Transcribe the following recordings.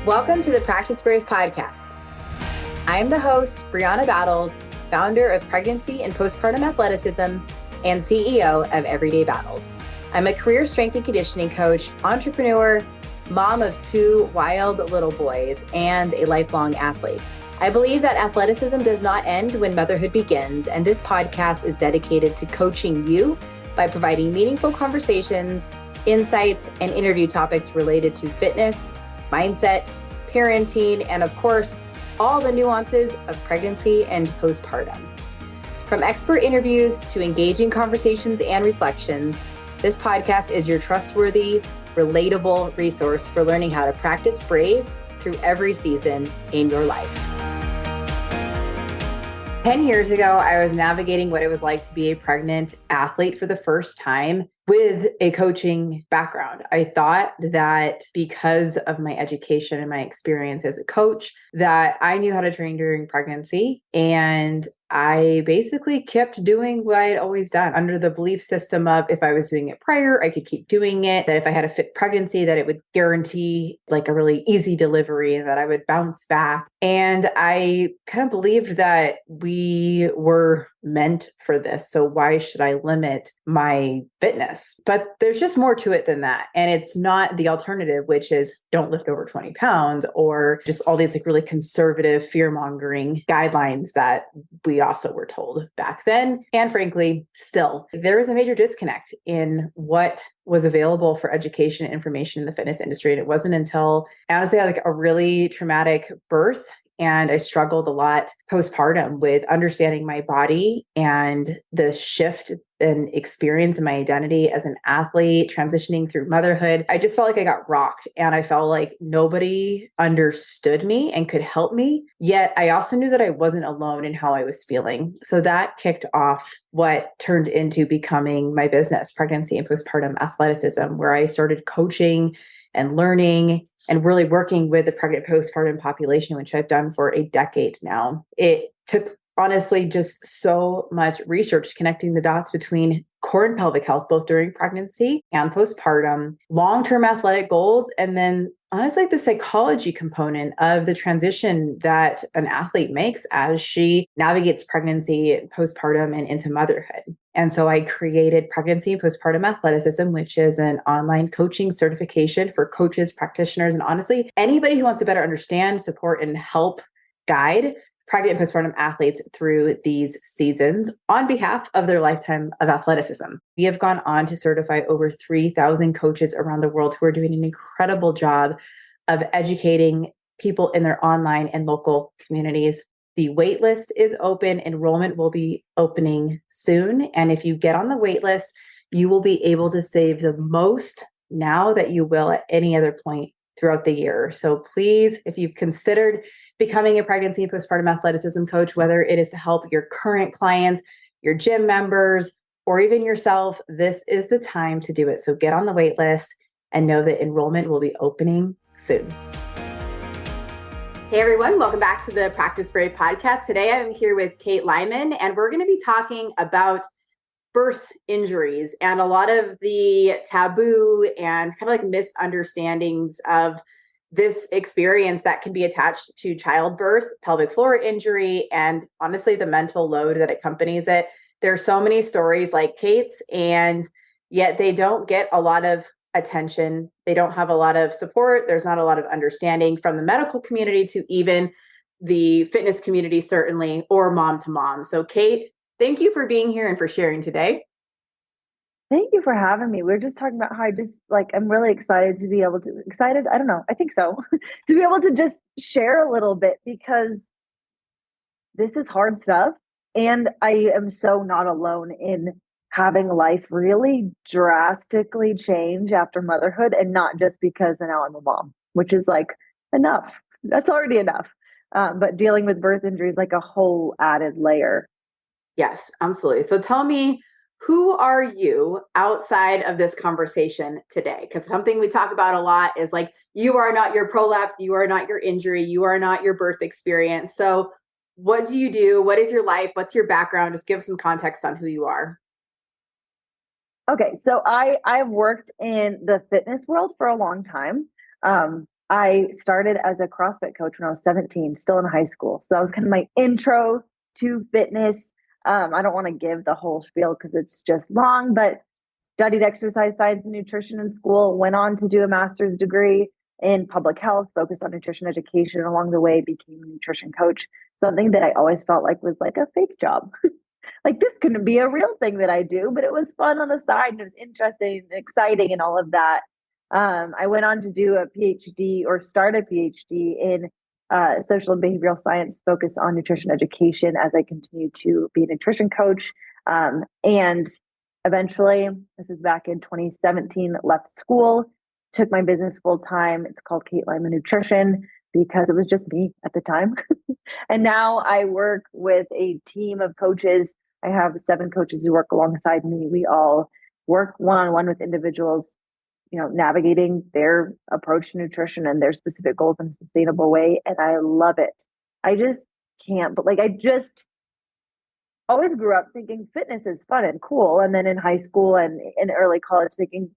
Welcome to the Practice Brave podcast. I am the host, Brianna Battles, founder of Pregnancy and Postpartum Athleticism and CEO of Everyday Battles. I'm a career strength and conditioning coach, entrepreneur, mom of 2 wild little boys, and a lifelong athlete. I believe that athleticism does not end when motherhood begins, and this podcast is dedicated to coaching you by providing meaningful conversations, insights, and interview topics related to fitness, mindset, parenting, and of course, all the nuances of pregnancy and postpartum. From expert interviews to engaging conversations and reflections, this podcast is your trustworthy, relatable resource for learning how to practice brave through every season in your life. 10 years ago, I was navigating what it was like to be a pregnant athlete for the first time with a coaching background. I thought that because of my education and my experience as a coach, that I knew how to train during pregnancy. And I basically kept doing what I'd always done under the belief system of if I was doing it prior, I could keep doing it, that if I had a fit pregnancy, that it would guarantee like a really easy delivery and that I would bounce back. And I kind of believed that we were meant for this. So why should I limit my fitness? But there's just more to it than that. And it's not the alternative, which is don't lift over 20 pounds or just all these like really conservative fear-mongering guidelines that we also were told back then. And frankly, still, there is a major disconnect in what was available for education and information in the fitness industry. And it wasn't until, honestly, like a really traumatic birth. And I struggled a lot postpartum with understanding my body and the shift and experience in my identity as an athlete, transitioning through motherhood. I just felt like I got rocked and I felt like nobody understood me and could help me. Yet I also knew that I wasn't alone in how I was feeling. So that kicked off what turned into becoming my business, Pregnancy and Postpartum Athleticism, where I started coaching and learning and really working with the pregnant postpartum population, which I've done for a decade now. It took honestly just so much research connecting the dots between core and pelvic health, both during pregnancy and postpartum, long-term athletic goals, and then honestly, the psychology component of the transition that an athlete makes as she navigates pregnancy, postpartum, and into motherhood. And so I created Pregnancy and Postpartum Athleticism, which is an online coaching certification for coaches, practitioners, and honestly, anybody who wants to better understand, support, and help guide pregnant and postpartum athletes through these seasons on behalf of their lifetime of athleticism. We have gone on to certify over 3,000 coaches around the world who are doing an incredible job of educating people in their online and local communities. The waitlist is open. Enrollment will be opening soon. And if you get on the waitlist, you will be able to save the most now that you will at any other point throughout the year. So please, if you've considered becoming a pregnancy and postpartum athleticism coach, whether it is to help your current clients, your gym members, or even yourself, this is the time to do it. So get on the wait list and know that enrollment will be opening soon. Hey everyone, welcome back to the Practice Brave podcast. Today I'm here with Kate Lyman, and we're going to be talking about birth injuries and a lot of the taboo and kind of like misunderstandings of this experience that can be attached to childbirth, pelvic floor injury, and honestly, the mental load that accompanies it. There's so many stories like Kate's, and yet they don't get a lot of attention. They don't have a lot of support. There's not a lot of understanding from the medical community to even the fitness community, certainly, or mom to mom. So Kate, thank you for being here and for sharing today. Thank you for having me. We were just talking about how I'm really excited to be able to, I don't know, I think so, to be able to just share a little bit because this is hard stuff. And I am so not alone in having life really drastically change after motherhood, and not just because now I'm a mom, which is like enough. That's already enough. But dealing with birth injuries, like a whole added layer. Yes, absolutely. So tell me, who are you outside of this conversation today? Because something we talk about a lot is like, you are not your prolapse, you are not your injury, you are not your birth experience. So what do you do? What is your life? What's your background? Just give some context on who you are. Okay, so I've worked in the fitness world for a long time. I started as a CrossFit coach when I was 17, still in high school. So that was kind of my intro to fitness. I don't want to give the whole spiel because it's just long, but studied exercise science and nutrition in school, went on to do a master's degree in public health, focused on nutrition education. Along the way, became a nutrition coach, something that I always felt like was like a fake job. Like this couldn't be a real thing that I do, but it was fun on the side and it was interesting and exciting and all of that. I went on to do a PhD or start a PhD in social and behavioral science focused on nutrition education as I continue to be a nutrition coach. And eventually, this is back in 2017, left school, took my business full time. It's called Kate Lyman Nutrition because it was just me at the time. And now I work with a team of coaches. I have 7 coaches who work alongside me. We all work one-on-one with individuals, navigating their approach to nutrition and their specific goals in a sustainable way. And I love it. I just can't, but I just always grew up thinking fitness is fun and cool. And then in high school and in early college thinking,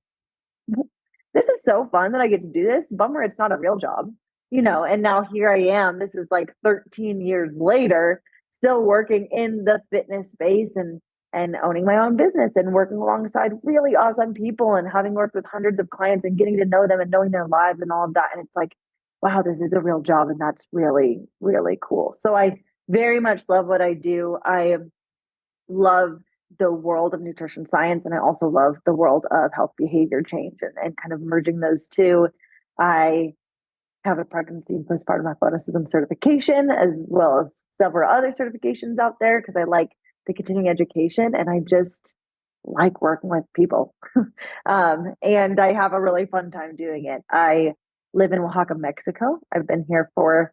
this is so fun that I get to do this. Bummer, it's not a real job, and now here I am. This is 13 years later, still working in the fitness space and owning my own business and working alongside really awesome people and having worked with hundreds of clients and getting to know them and knowing their lives and all of that. And it's like, wow, this is a real job. And that's really, really cool. So I very much love what I do. I love the world of nutrition science. And I also love the world of health behavior change and kind of merging those two. I have a pregnancy and postpartum athleticism certification, as well as several other certifications out there because I like the continuing education and I just like working with people. And I have a really fun time doing it. I live in Oaxaca, Mexico. I've been here for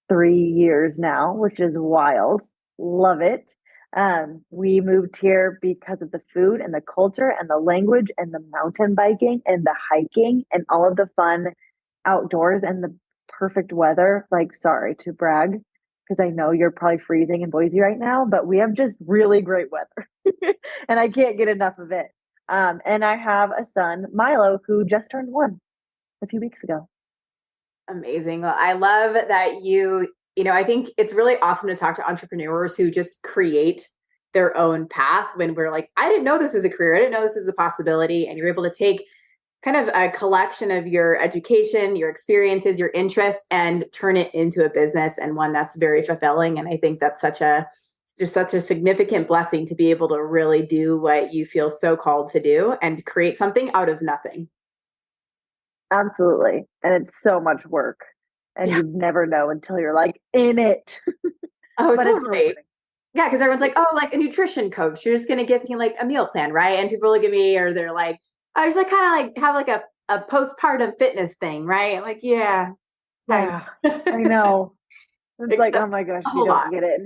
3 years now, which is wild. Love it. We moved here because of the food and the culture and the language and the mountain biking and the hiking and all of the fun outdoors and the perfect weather. Sorry to brag, because I know you're probably freezing in Boise right now, but we have just really great weather and I can't get enough of it. And I have a son, Milo, who just turned 1 a few weeks ago. Amazing. Well, I love that I think it's really awesome to talk to entrepreneurs who just create their own path when we're like, I didn't know this was a career. I didn't know this was a possibility. And you're able to take kind of a collection of your education, your experiences, your interests, and turn it into a business and one that's very fulfilling. And I think that's such a significant blessing to be able to really do what you feel so called to do and create something out of nothing. Absolutely. And it's so much work. And you never know until you're in it. Oh, but totally. Yeah, because everyone's like, oh, a nutrition coach. You're just going to give me a meal plan, right? And people look at me or they're like, I was kind of have a postpartum fitness thing, right? I'm like, yeah. Yeah, I know. It's oh my gosh, you don't get it.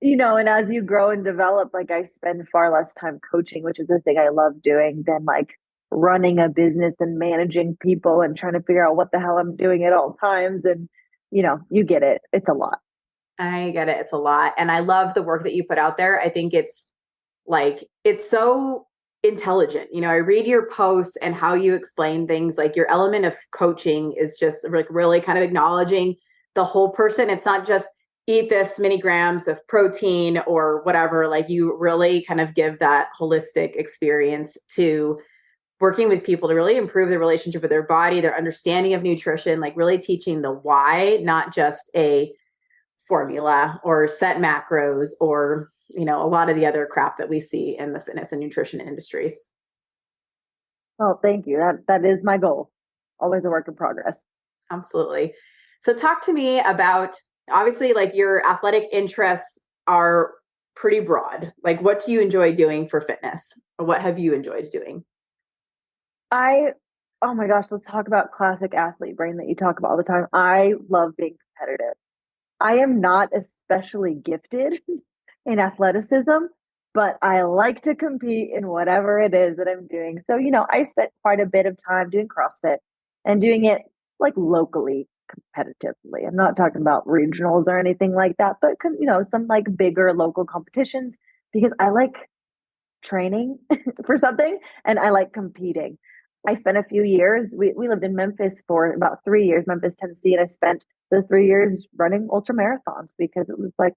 And as you grow and develop, I spend far less time coaching, which is the thing I love doing, than running a business and managing people and trying to figure out what the hell I'm doing at all times. And, you get it. It's a lot. I get it. It's a lot. And I love the work that you put out there. I think it's so intelligent. I read your posts and how you explain things. Your element of coaching is just really kind of acknowledging the whole person. It's not just eat this many grams of protein or whatever. You really kind of give that holistic experience to working with people to really improve their relationship with their body, their understanding of nutrition, really teaching the why, not just a formula or set macros or, a lot of the other crap that we see in the fitness and nutrition industries. Oh, thank you. That is my goal. Always a work in progress. Absolutely. So talk to me about, obviously, your athletic interests are pretty broad. What do you enjoy doing for fitness? Or what have you enjoyed doing? Oh my gosh, let's talk about classic athlete brain that you talk about all the time. I love being competitive. I am not especially gifted in athleticism, but I like to compete in whatever it is that I'm doing. So, I spent quite a bit of time doing CrossFit and doing it locally competitively. I'm not talking about regionals or anything like that, but some bigger local competitions because I like training for something and I like competing. I spent a few years, we lived in Memphis for about 3 years, Memphis, Tennessee. And I spent those 3 years running ultra marathons because it was like,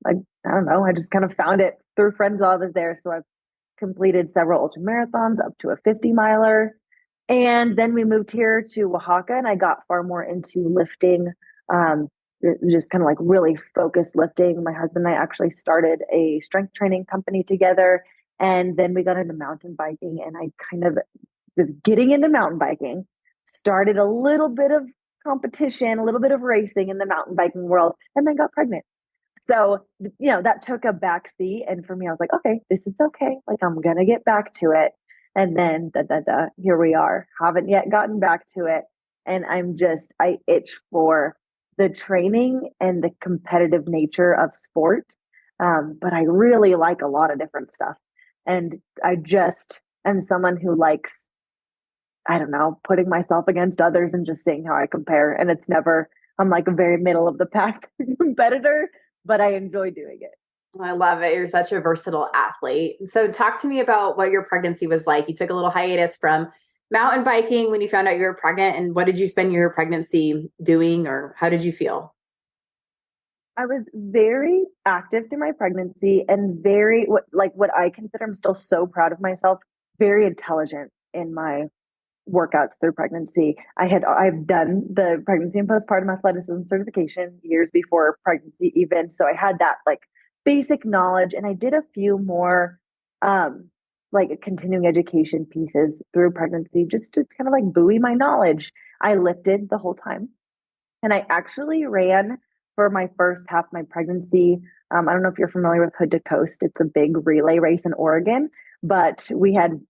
I don't know, I just kind of found it through friends while I was there. So I've completed several ultra marathons up to a 50 miler. And then we moved here to Oaxaca and I got far more into lifting, um, just kind of like really focused lifting. My husband and I actually started a strength training company together. And then we got into mountain biking and I kind of was getting into mountain biking, started a little bit of competition, a little bit of racing in the mountain biking world, and then got pregnant. So, that took a back seat. And for me, I was like, okay, this is okay. Like, I'm going to get back to it. And then, here we are. Haven't yet gotten back to it. And I itch for the training and the competitive nature of sport. But I really like a lot of different stuff. And I just am someone who likes, I don't know, putting myself against others and just seeing how I compare. And it's never, I'm like a very middle of the pack competitor, but I enjoy doing it. I love it. You're such a versatile athlete. So talk to me about what your pregnancy was like. You took a little hiatus from mountain biking when you found out you were pregnant. And what did you spend your pregnancy doing, or how did you feel? I was very active through my pregnancy and very what I consider, I'm still so proud of myself, very intelligent in my workouts through pregnancy. I've done the pregnancy and postpartum athleticism certification years before pregnancy even. So I had that like basic knowledge and I did a few more like continuing education pieces through pregnancy just to kind of like buoy my knowledge. I lifted the whole time and I actually ran for my first half of my pregnancy. I don't know if you're familiar with Hood to Coast. It's a big relay race in Oregon, but we had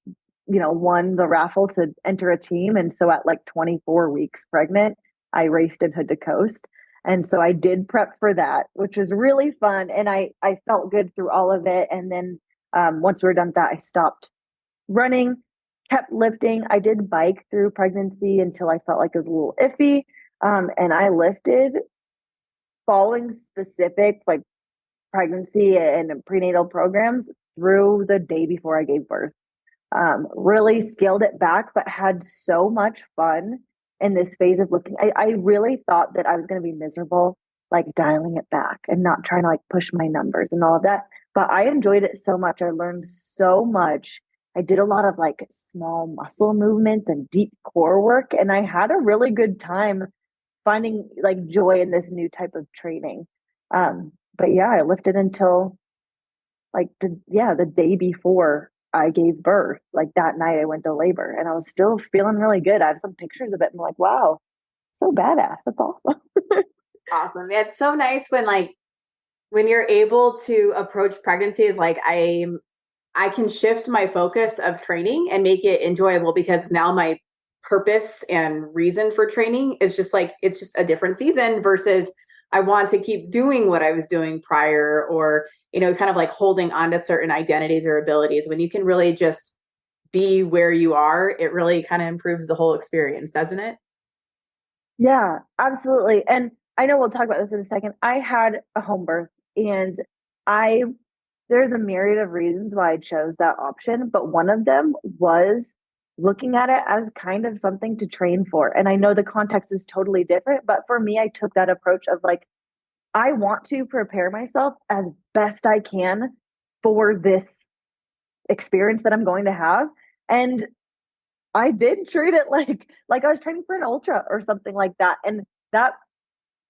won the raffle to enter a team. And so at like 24 weeks pregnant, I raced in Hood to Coast. And so I did prep for that, which was really fun. And I felt good through all of it. And then once we were done with that, I stopped running, kept lifting. I did bike through pregnancy until I felt like it was a little iffy. And I lifted following specific like pregnancy and prenatal programs through the day before I gave birth. Really scaled it back, but had so much fun in this phase of lifting. I really thought that I was going to be miserable, like dialing it back and not trying to like push my numbers and all of that. But I enjoyed it so much. I learned so much. I did a lot of like small muscle movements and deep core work, and I had a really good time finding like joy in this new type of training. But yeah, I lifted until like the day before I gave birth. Like that night I went to labor and I was still feeling really good. I have some pictures of it and I'm like, wow, so badass. That's awesome. Awesome. It's so nice when you're able to approach pregnancy is like I can shift my focus of training and make it enjoyable because now my purpose and reason for training is just like it's just a different season versus I want to keep doing what I was doing prior or kind of like holding on to certain identities or abilities. When you can really just be where you are, it really kind of improves the whole experience, doesn't it? Yeah, absolutely. And I know we'll talk about this in a second. I had a home birth and I there's a myriad of reasons why I chose that option, but one of them was looking at it as kind of something to train for. And I know the context is totally different, but for me, I took that approach of like, I want to prepare myself as best I can for this experience that I'm going to have. And I did treat it like I was training for an ultra or something like that. And that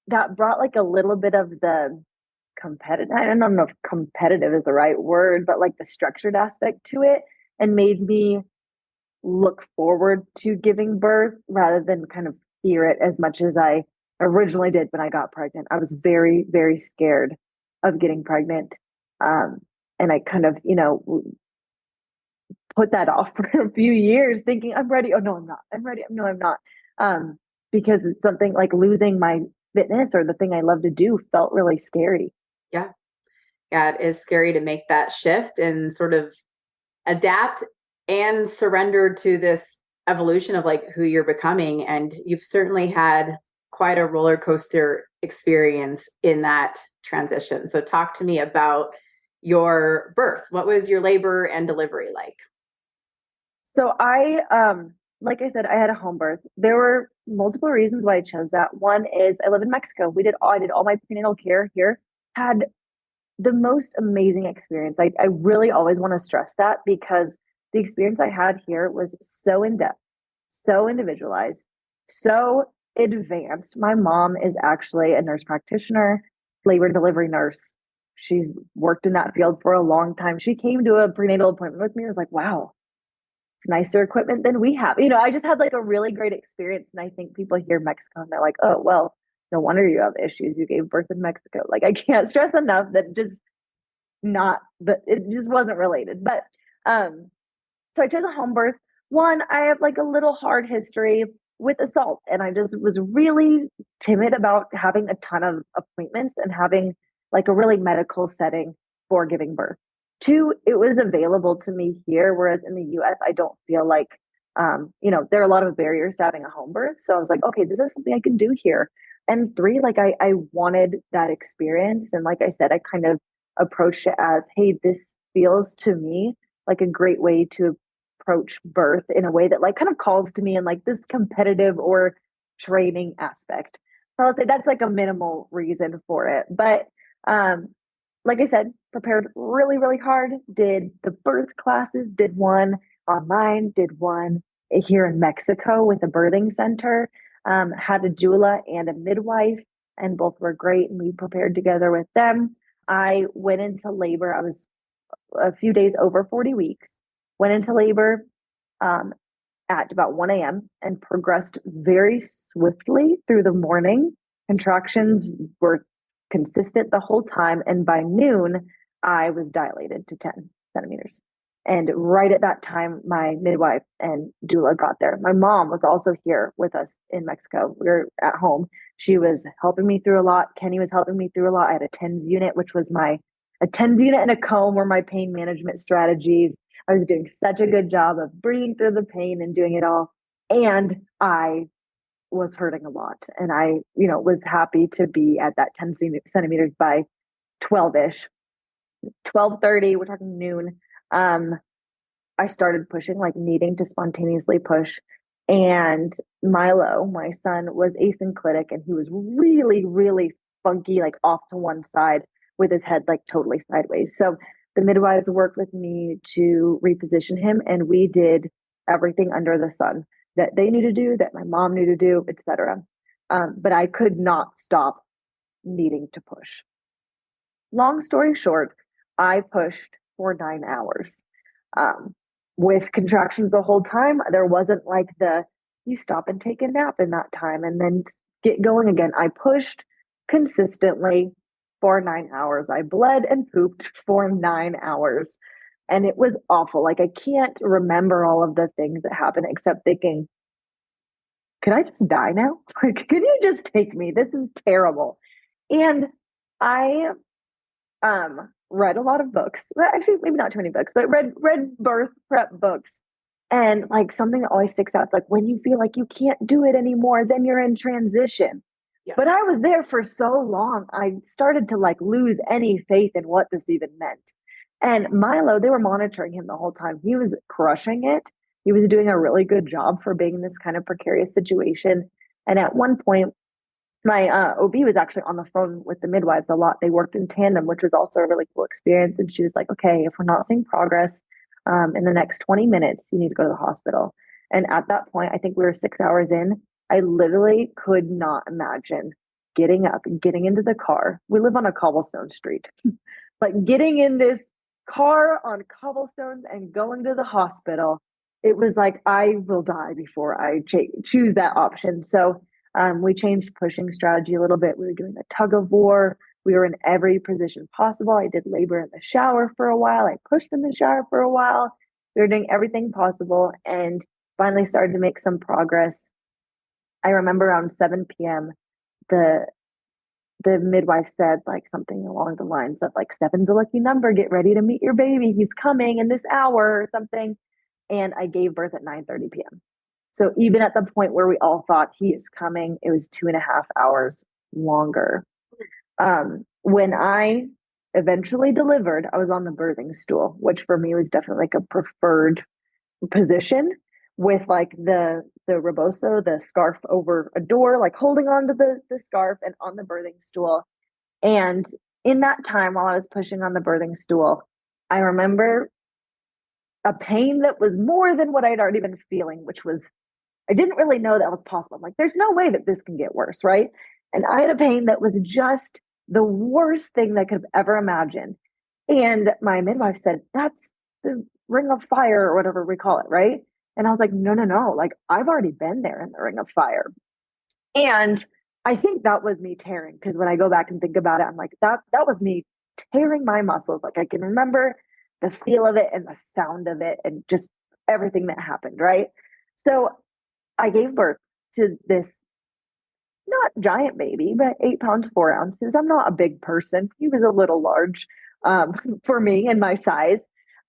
that brought like a little bit of the competitive, I don't know if competitive is the right word, but like the structured aspect to it and made me look forward to giving birth rather than kind of fear it as much as I originally did when I got pregnant. I was very, very scared of getting pregnant. Um, and I kind of, put that off for a few years thinking I'm ready. Oh no, I'm not. I'm ready. No, I'm not. Because it's something like losing my fitness or the thing I love to do felt really scary. Yeah. Yeah. It is scary to make that shift and sort of adapt and surrender to this evolution of like who you're becoming. And you've certainly had quite a roller coaster experience in that transition. So talk to me about your birth. What was your labor and delivery like? So like I said, I had a home birth. There were multiple reasons why I chose that. One is I live in Mexico. I did all my prenatal care here. Had the most amazing experience. I really always want to stress that because the experience I had here was so in depth, so individualized, so advanced. My mom is actually a nurse practitioner, labor and delivery nurse. She's worked in that field for a long time. She came to a prenatal appointment with me. I was like, wow, it's nicer equipment than we have. I just had like a really great experience. And I think people hear Mexico and they're like, oh, well, no wonder you have issues. You gave birth in Mexico. Like, I can't stress enough that just not that it just wasn't related. But so I chose a home birth. One, I have like a little hard history with assault, and I just was really timid about having a ton of appointments and having like a really medical setting for giving birth. Two, it was available to me here, whereas in the US, I don't feel like, there are a lot of barriers to having a home birth. So I was like, okay, this is something I can do here. And three, like I wanted that experience. And like I said, I kind of approached it as, hey, this feels to me like a great way to approach birth in a way that like kind of calls to me in like this competitive or training aspect. So I'll say that's like a minimal reason for it. But like I said, prepared really, really hard, did the birth classes, did one online, did one here in Mexico with a birthing center, had a doula and a midwife, and both were great. And we prepared together with them. I went into labor. I was a few days over 40 weeks, went into labor um, at about 1 a.m. and progressed very swiftly through the morning. Contractions were consistent the whole time. And by noon, I was dilated to 10 centimeters. And right at that time, my midwife and doula got there. My mom was also here with us in Mexico. We were at home. She was helping me through a lot. Kenny was helping me through a lot. I had a TENS unit, which was a TENS unit and a comb were my pain management strategies. I was doing such a good job of breathing through the pain and doing it all. And I was hurting a lot. And I, was happy to be at that 10 centimeters by 12-ish, 12:30, we're talking noon. I started pushing, like needing to spontaneously push. And Milo, my son, was asynclitic and he was really, really funky, like off to one side with his head like totally sideways. So the midwives worked with me to reposition him, and we did everything under the sun that they knew to do, that my mom knew to do, etc. But I could not stop needing to push. Long story short, I pushed for 9 hours with contractions the whole time. There wasn't like you stop and take a nap in that time and then get going again. I pushed consistently for 9 hours. I bled and pooped for 9 hours. And it was awful. Like, I can't remember all of the things that happened except thinking, can I just die now? Like, can you just take me? This is terrible. And I read a lot of books. Well, actually, maybe not too many books, but read birth prep books. And like something that always sticks out, it's like when you feel like you can't do it anymore, then you're in transition. Yeah. But I was there for so long, I started to like lose any faith in what this even meant. And Milo, they were monitoring him the whole time. He was crushing it. He was doing a really good job for being in this kind of precarious situation. And at one point, my OB was actually on the phone with the midwives a lot. They worked in tandem, which was also a really cool experience. And she was like, okay, if we're not seeing progress in the next 20 minutes, you need to go to the hospital. And at that point, I think we were 6 hours in. I literally could not imagine getting up and getting into the car. We live on a cobblestone street. Like getting in this car on cobblestones and going to the hospital. It was like, I will die before I choose that option. So we changed pushing strategy a little bit. We were doing the tug of war. We were in every position possible. I did labor in the shower for a while. I pushed in the shower for a while. We were doing everything possible and finally started to make some progress. I remember around 7 p.m., the midwife said like something along the lines of like, 7's a lucky number. Get ready to meet your baby. He's coming in this hour or something. And I gave birth at 9:30 p.m. So even at the point where we all thought he is coming, it was 2.5 hours longer. When I eventually delivered, I was on the birthing stool, which for me was definitely like a preferred position. with like the rebozo, the scarf over a door, like holding on to the scarf and on the birthing stool. And in that time, while I was pushing on the birthing stool, I remember a pain that was more than what I'd already been feeling, which was, I didn't really know that was possible. I'm like, there's no way that this can get worse, right? And I had a pain that was just the worst thing that I could have ever imagined. And my midwife said, that's the ring of fire or whatever we call it, right? And I was like, no, no, no. Like, I've already been there in the ring of fire. And I think that was me tearing, because when I go back and think about it, I'm like, that was me tearing my muscles. Like, I can remember the feel of it and the sound of it and just everything that happened, right? So I gave birth to this not giant baby, but 8 pounds, 4 ounces. I'm not a big person. He was a little large for me and my size.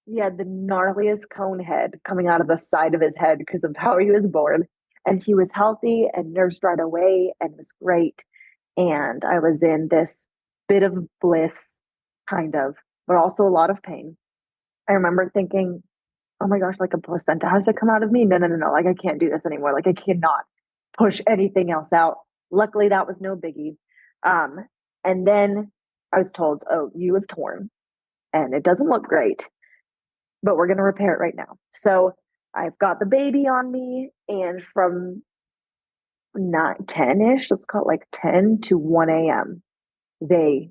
He had the gnarliest cone head coming out of the side of his head because of how he was born. And he was healthy and nursed right away and was great. And I was in this bit of bliss, kind of, but also a lot of pain. I remember thinking, oh my gosh, like a placenta has to come out of me. No, no, no, no. Like, I can't do this anymore. Like, I cannot push anything else out. Luckily, that was no biggie. Um, and then I was told, oh, you have torn and it doesn't look great, but we're going to repair it right now. So I've got the baby on me, and from not 10 ish, let's call it like 10 to 1 a.m., they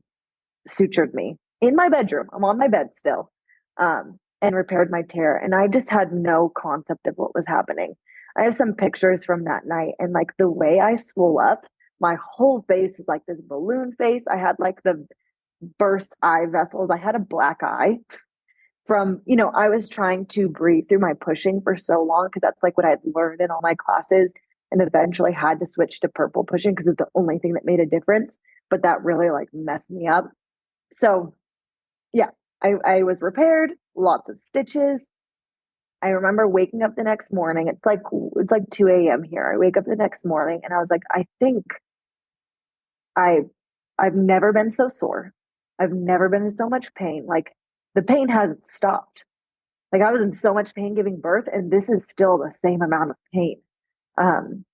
sutured me in my bedroom. I'm on my bed still, and repaired my tear. And I just had no concept of what was happening. I have some pictures from that night, and like the way I swole up, my whole face is like this balloon face. I had like the burst eye vessels. I had a black eye from, I was trying to breathe through my pushing for so long, because that's like what I'd learned in all my classes, and eventually had to switch to purple pushing because it's the only thing that made a difference. But that really like messed me up. So yeah, I was repaired, lots of stitches. I remember waking up the next morning. It's like 2 a.m. here. I wake up the next morning and I was like, I think I I've never been so sore. I've never been in so much pain. Like, the pain hasn't stopped. Like, I was in so much pain giving birth, and this is still the same amount of pain. And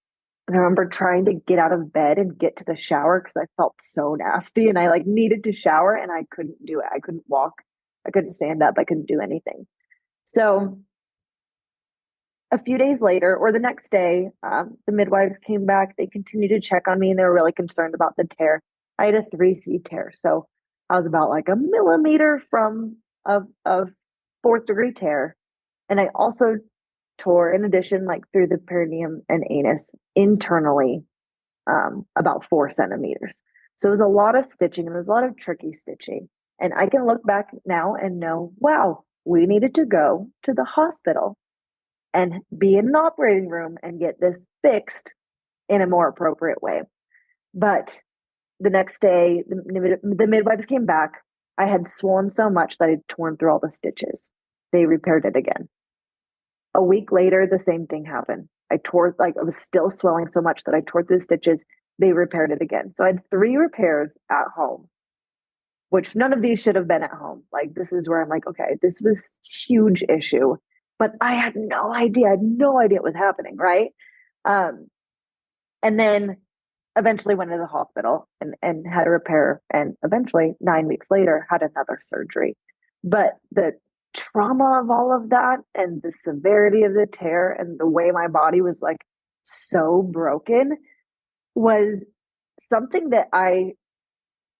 I remember trying to get out of bed and get to the shower because I felt so nasty, and I like needed to shower and I couldn't do it. I couldn't walk. I couldn't stand up. I couldn't do anything. So a few days later, or the next day, the midwives came back. They continued to check on me, and they were really concerned about the tear. I had a 3C tear, so I was about like a millimeter from a fourth-degree tear. And I also tore, in addition, like through the perineum and anus internally, about 4 centimeters. So it was a lot of stitching, and it was a lot of tricky stitching. And I can look back now and know, wow, we needed to go to the hospital and be in an operating room and get this fixed in a more appropriate way. But the next day, the midwives came back. I had swollen so much that I'd torn through all the stitches. They repaired it again. A week later, the same thing happened. I was still swelling so much that I tore through the stitches. They repaired it again. So I had 3 repairs at home, which none of these should have been at home. Like, this is where I'm like, okay, this was a huge issue, but I had no idea. I had no idea what was happening, right? And then eventually went to the hospital and had a repair, and eventually 9 weeks later had another surgery. But the trauma of all of that, and the severity of the tear, and the way my body was like so broken, was something that I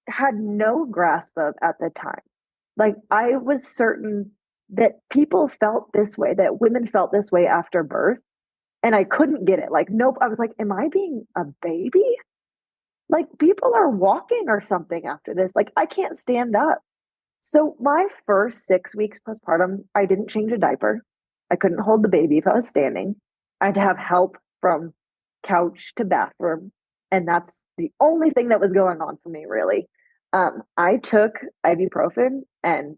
had no grasp of at the time. Like, I was certain that people felt this way, that women felt this way after birth, and I couldn't get it. Like, nope. I was like, am I being a baby? Like, people are walking or something after this. Like, I can't stand up. So my first 6 weeks postpartum, I didn't change a diaper. I couldn't hold the baby if I was standing. I'd have help from couch to bathroom. And that's the only thing that was going on for me, really. I took ibuprofen and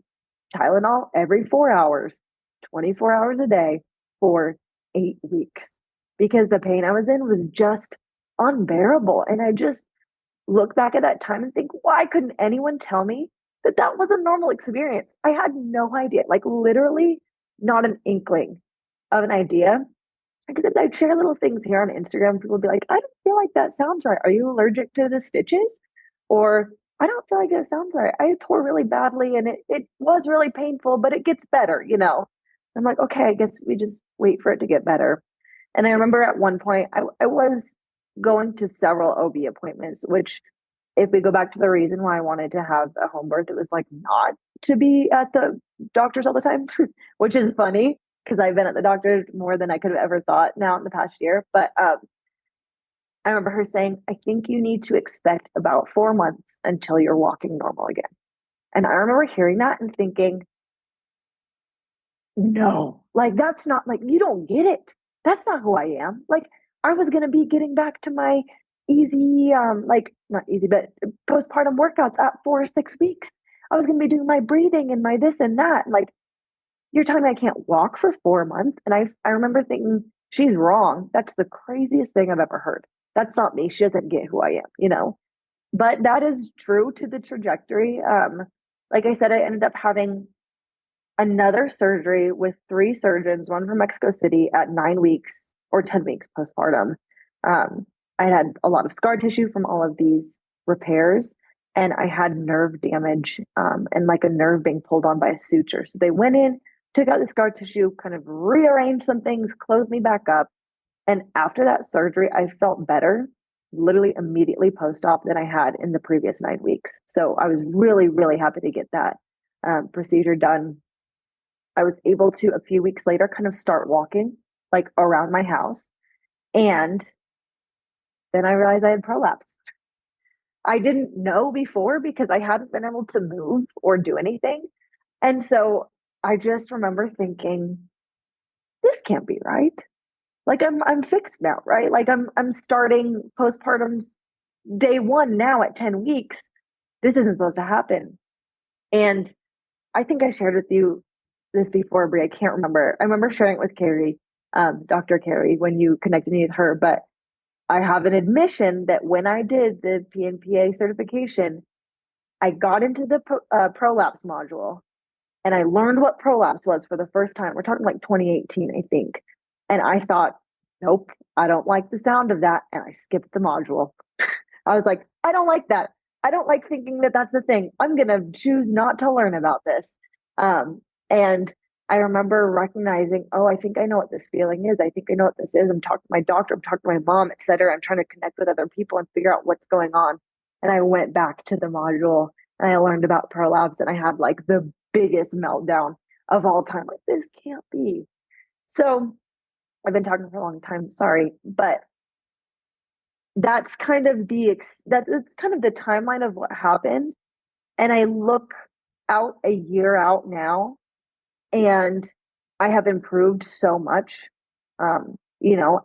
Tylenol every 4 hours, 24 hours a day for 8 weeks, because the pain I was in was just unbearable. And I just look back at that time and think, why couldn't anyone tell me that that was a normal experience? I had no idea, like literally not an inkling of an idea. because I'd share little things here on Instagram. People would be like, I don't feel like that sounds right. Are you allergic to the stitches? Or I don't feel like it sounds right. I tore really badly and it was really painful, but it gets better, you know? I'm like, okay, I guess we just wait for it to get better. And I remember at one point, I was going to several OB appointments, which, if we go back to the reason why I wanted to have a home birth, it was like not to be at the doctor's all the time, which is funny because I've been at the doctor more than I could have ever thought now in the past year. But I remember her saying, I think you need to expect about 4 months until you're walking normal again. And I remember hearing that and thinking, no, like that's not like you don't get it. That's not who I am. Like I was gonna be getting back to my easy, like not easy, but postpartum workouts at 4 or 6 weeks. I was gonna be doing my breathing and my this and that. Like you're telling me I can't walk for 4 months. And I remember thinking, she's wrong. That's the craziest thing I've ever heard. That's not me. She doesn't get who I am, you know? But that is true to the trajectory. Like I said, I ended up having another surgery with three surgeons, one from Mexico City at 9 weeks or 10 weeks postpartum. I had a lot of scar tissue from all of these repairs, and I had nerve damage and like a nerve being pulled on by a suture. So they went in, took out the scar tissue, kind of rearranged some things, closed me back up. And after that surgery, I felt better literally immediately post op than I had in the previous 9 weeks. So I was really, really happy to get that procedure done. I was able to, a few weeks later, kind of start walking like around my house. And then I realized I had prolapse. I didn't know before because I hadn't been able to move or do anything. And so I just remember thinking, this can't be right. Like I'm fixed now, right? Like I'm starting postpartum day one now at 10 weeks. This isn't supposed to happen. And I think I shared with you this before, Brie. I can't remember. I remember sharing it with Carrie, Dr. Carrie, when you connected me with her. But I have an admission that when I did the PNPA certification, I got into the prolapse module and I learned what prolapse was for the first time. We're talking like 2018, I think. And I thought, nope, I don't like the sound of that. And I skipped the module. I was like, I don't like that. I don't like thinking that that's a thing. I'm going to choose not to learn about this. And I remember recognizing, oh, I think I know what this feeling is. I think I know what this is. I'm talking to my doctor, I'm talking to my mom, et cetera. I'm trying to connect with other people and figure out what's going on. And I went back to the module and I learned about prolapse and I had like the biggest meltdown of all time. Like, this can't be. So I've been talking for a long time, sorry, but that's kind of that's kind of the timeline of what happened. And I look out a year out now and I have improved so much. You know,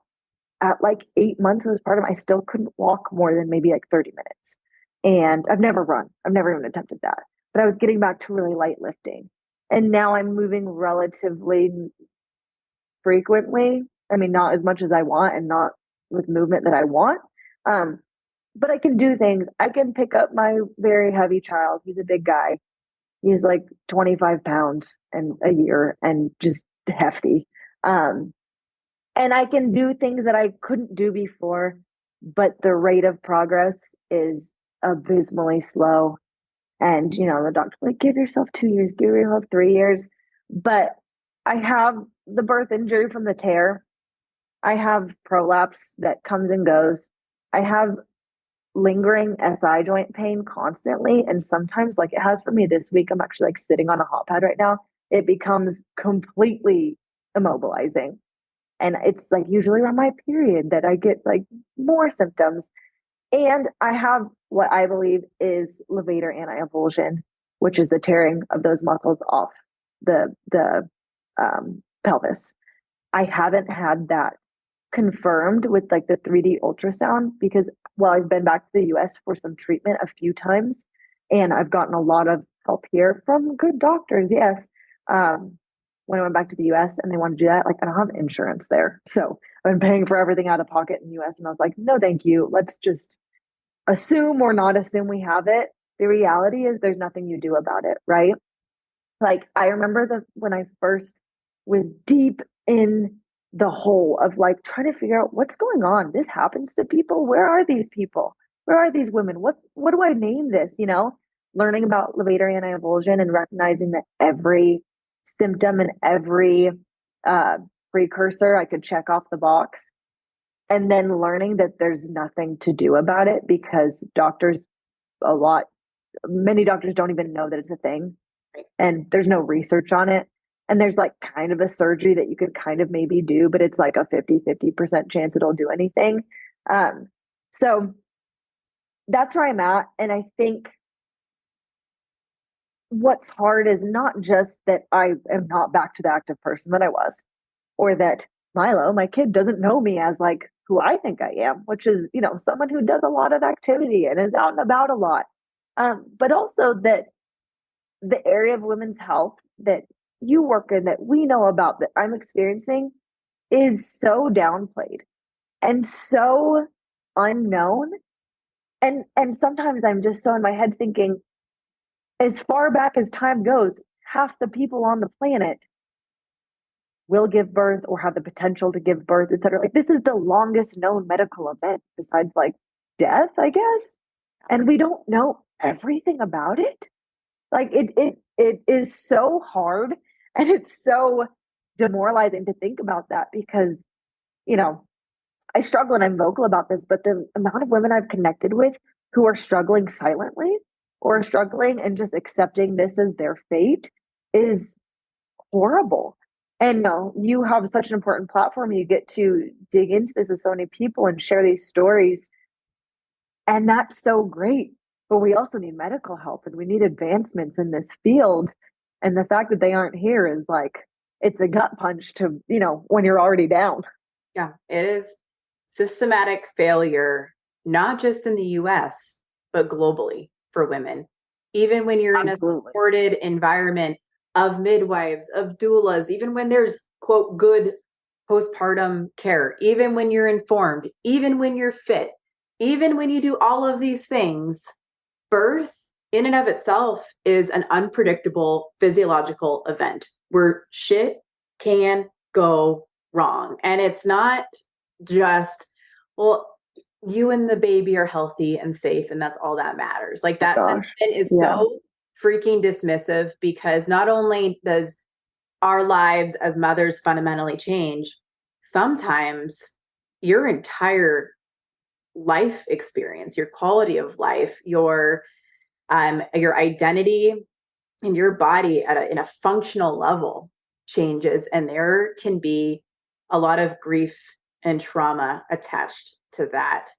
at like 8 months postpartum, I still couldn't walk more than maybe like 30 minutes. And I've never run. I've never even attempted that. But I was getting back to really light lifting. And now I'm moving relatively frequently. I mean, not as much as I want and not with movement that I want. Um, but I can do things. I can pick up my very heavy child. He's a big guy. He's like 25 pounds and a year and just hefty. And I can do things that I couldn't do before, but the rate of progress is abysmally slow. And, you know, the doctor like, give yourself 2 years, give yourself 3 years. But I have the birth injury from the tear. I have prolapse that comes and goes. I have lingering SI joint pain constantly. And sometimes, like it has for me this week, I'm actually like sitting on a hot pad right now. It becomes completely immobilizing. And it's like usually around my period that I get like more symptoms. And I have what I believe is levator anti-avulsion, which is the tearing of those muscles off the pelvis. I haven't had that confirmed with like the 3D ultrasound because, well, I've been back to the US for some treatment a few times and I've gotten a lot of help here from good doctors. Yes. When I went back to the US and they wanted to do that, like I don't have insurance there. So I've been paying for everything out of pocket in the US and I was like, no, thank you. Let's just assume or not assume we have it. The reality is there's nothing you do about it, right? Like I remember when I first was deep in the whole of like trying to figure out what's going on. This happens to people. Where are these people? Where are these women? What do I name this? Learning about levator anti-avulsion and recognizing that every symptom and every uh, precursor I could check off the box, and then learning that there's nothing to do about it because many doctors don't even know that it's a thing, and there's no research on it. And there's like kind of a surgery that you could kind of maybe do, but it's like a 50% chance it'll do anything. So that's where I'm at. And I think what's hard is not just that I am not back to the active person that I was, or that Milo, my kid, doesn't know me as like who I think I am, which is, someone who does a lot of activity and is out and about a lot. But also that the area of women's health that you work in, that we know about, that I'm experiencing, is so downplayed and so unknown. And sometimes I'm just so in my head thinking, as far back as time goes, half the people on the planet will give birth or have the potential to give birth, et cetera. Like, this is the longest known medical event besides like death, I guess. And we don't know everything about it. Like it is so hard, and it's so demoralizing to think about that because, I struggle and I'm vocal about this, but the amount of women I've connected with who are struggling silently or struggling and just accepting this as their fate is horrible. And no, you have such an important platform. You get to dig into this with so many people and share these stories. And that's so great. But we also need medical help and we need advancements in this field. And the fact that they aren't here is like, it's a gut punch to, when you're already down. Yeah, it is systematic failure, not just in the US, but globally for women. Even when you're Absolutely. in a supported environment of midwives, of doulas, even when there's, quote, good postpartum care, even when you're informed, even when you're fit, even when you do all of these things, birth in and of itself is an unpredictable physiological event where shit can go wrong. And it's not just, well, you and the baby are healthy and safe, and that's all that matters. Like, that sentiment is so freaking dismissive, because not only does our lives as mothers fundamentally change, sometimes your entire life experience, your quality of life, your identity and your body in a functional level changes. And there can be a lot of grief and trauma attached to that,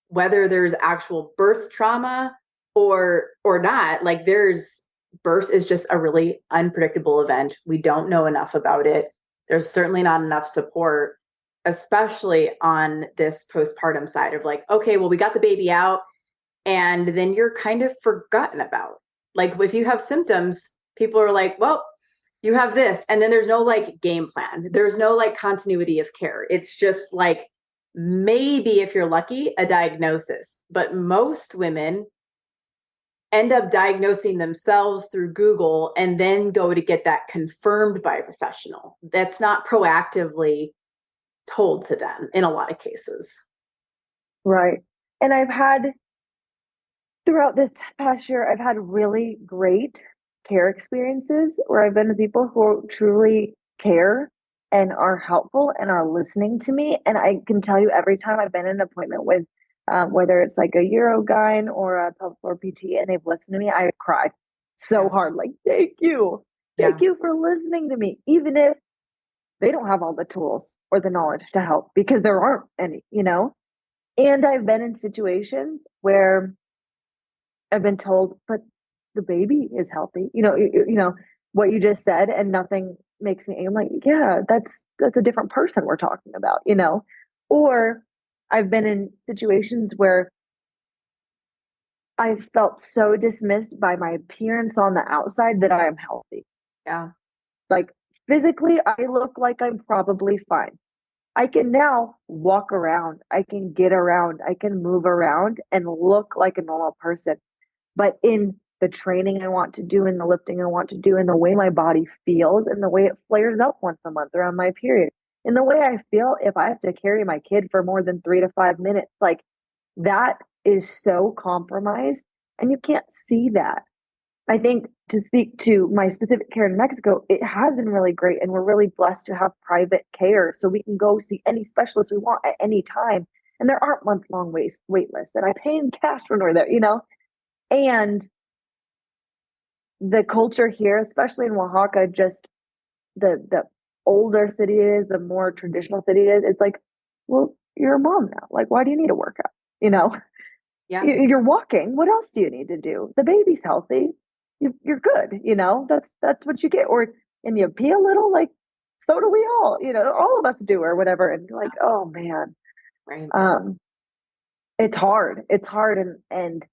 whether there's actual birth trauma or not. Like, birth is just a really unpredictable event. We don't know enough about it. There's certainly not enough support, especially on this postpartum side of like, okay, well, we got the baby out, and then you're kind of forgotten about. Like, if you have symptoms, people are like, well, you have this. And then there's no like game plan. There's no like continuity of care. It's just like, maybe if you're lucky, a diagnosis. But most women end up diagnosing themselves through Google and then go to get that confirmed by a professional. That's not proactively told to them in a lot of cases. Right. And throughout this past year, I've had really great care experiences where I've been with people who truly care and are helpful and are listening to me. And I can tell you, every time I've been in an appointment with, whether it's like a Urogyne or a pelvic floor PT, and they've listened to me, I cry so hard. Like, thank you. Thank you for listening to me, even if they don't have all the tools or the knowledge to help, because there aren't any, And I've been in situations where I've been told, but the baby is healthy. What you just said, and nothing makes me. I'm like, yeah, that's a different person we're talking about. Or I've been in situations where I felt so dismissed by my appearance on the outside that I am healthy. Yeah. Like, physically, I look like I'm probably fine. I can now walk around. I can get around. I can move around and look like a normal person. But in the training I want to do, and the lifting I want to do, and the way my body feels, and the way it flares up once a month around my period, in the way I feel if I have to carry my kid for more than 3 to 5 minutes. Like that is so compromised, and you can't see that. I think, to speak to my specific care in Mexico, it has been really great. And we're really blessed to have private care. So we can go see any specialist we want at any time. And there aren't month-long wait lists. And I pay in cash when we're there, And the culture here, especially in Oaxaca, just the older city it is, the more traditional city it is, it's like, well, you're a mom now. Like, why do you need a workout? You know, Yeah. you're walking. What else do you need to do? The baby's healthy. You're good. That's what you get. And you pee a little, like, so do we all, all of us do, or whatever. And you're like, oh man, Right. it's hard. It's hard. And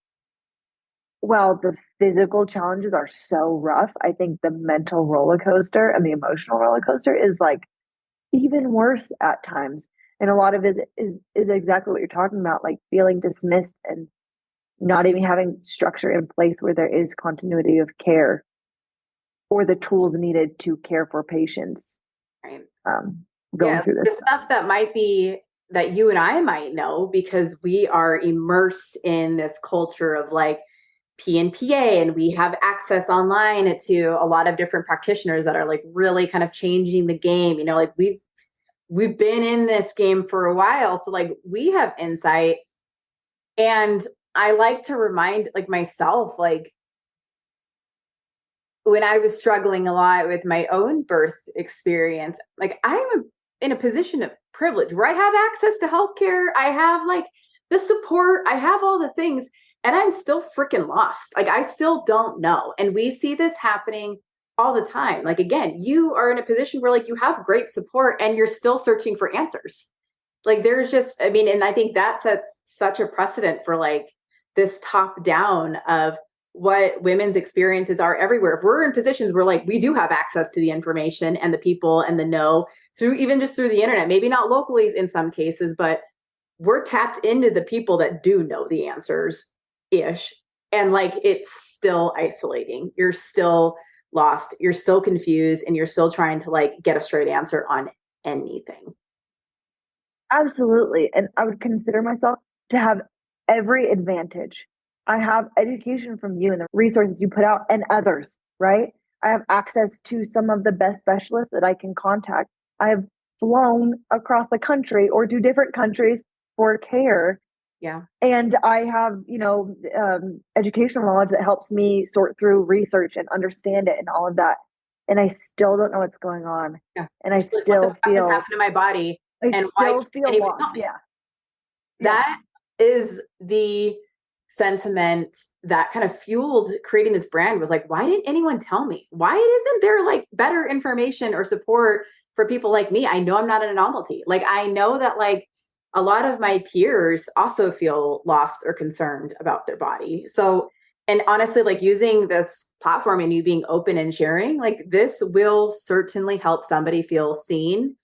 while the physical challenges are so rough, I think the mental roller coaster and the emotional roller coaster is like even worse at times. And a lot of it is exactly what you're talking about, like feeling dismissed and not even having structure in place where there is continuity of care or the tools needed to care for patients. Right. Going through the this stuff that might be that you and I might know because we are immersed in this culture of like P&PA, and we have access online to a lot of different practitioners that are like really kind of changing the game. Like we've been in this game for a while, so like we have insight. And I like to remind like myself, like when I was struggling a lot with my own birth experience, like I'm in a position of privilege where I have access to healthcare. I have like the support, I have all the things, and I'm still freaking lost. Like I still don't know. And we see this happening all the time. Like, again, you are in a position where like you have great support and you're still searching for answers. Like there's just, I mean, and I think that sets such a precedent for like this top down of what women's experiences are everywhere. If we're in positions where like we do have access to the information and the people and the know through even just through the internet, maybe not locally in some cases, but we're tapped into the people that do know the answers ish. And like it's still isolating. You're still lost, you're still confused, and you're still trying to like get a straight answer on anything. Absolutely. And I would consider myself to have every advantage. I have education from you and the resources you put out and others, right? I have access to some of the best specialists that I can contact. I have flown across the country or to different countries for care. Yeah. And I have, educational knowledge that helps me sort through research and understand it and all of that. And I still don't know what's going on. Yeah. And I Like, still what the fuck has feel happened to my body? I And why still can't feel anyone help lost. me? Yeah. That is the sentiment that kind of fueled creating this brand, was like, why didn't anyone tell me? Why isn't there like better information or support for people like me? I know I'm not an anomaly. Like I know that like a lot of my peers also feel lost or concerned about their body. So, and honestly, like using this platform and you being open and sharing, like this will certainly help somebody feel seen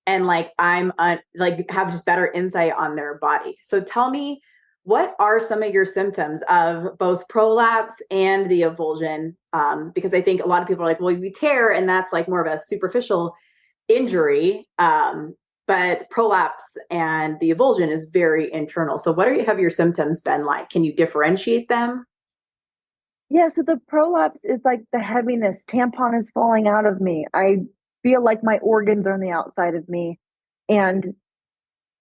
and like like have just better insight on their body. So tell me, what are some of your symptoms of both prolapse and the avulsion? Because I think a lot of people are like, well, we tear and that's like more of a superficial injury. But prolapse and the avulsion is very internal. So what have your symptoms been like? Can you differentiate them? Yeah, so the prolapse is like the heaviness. Tampon is falling out of me. I feel like my organs are on the outside of me. And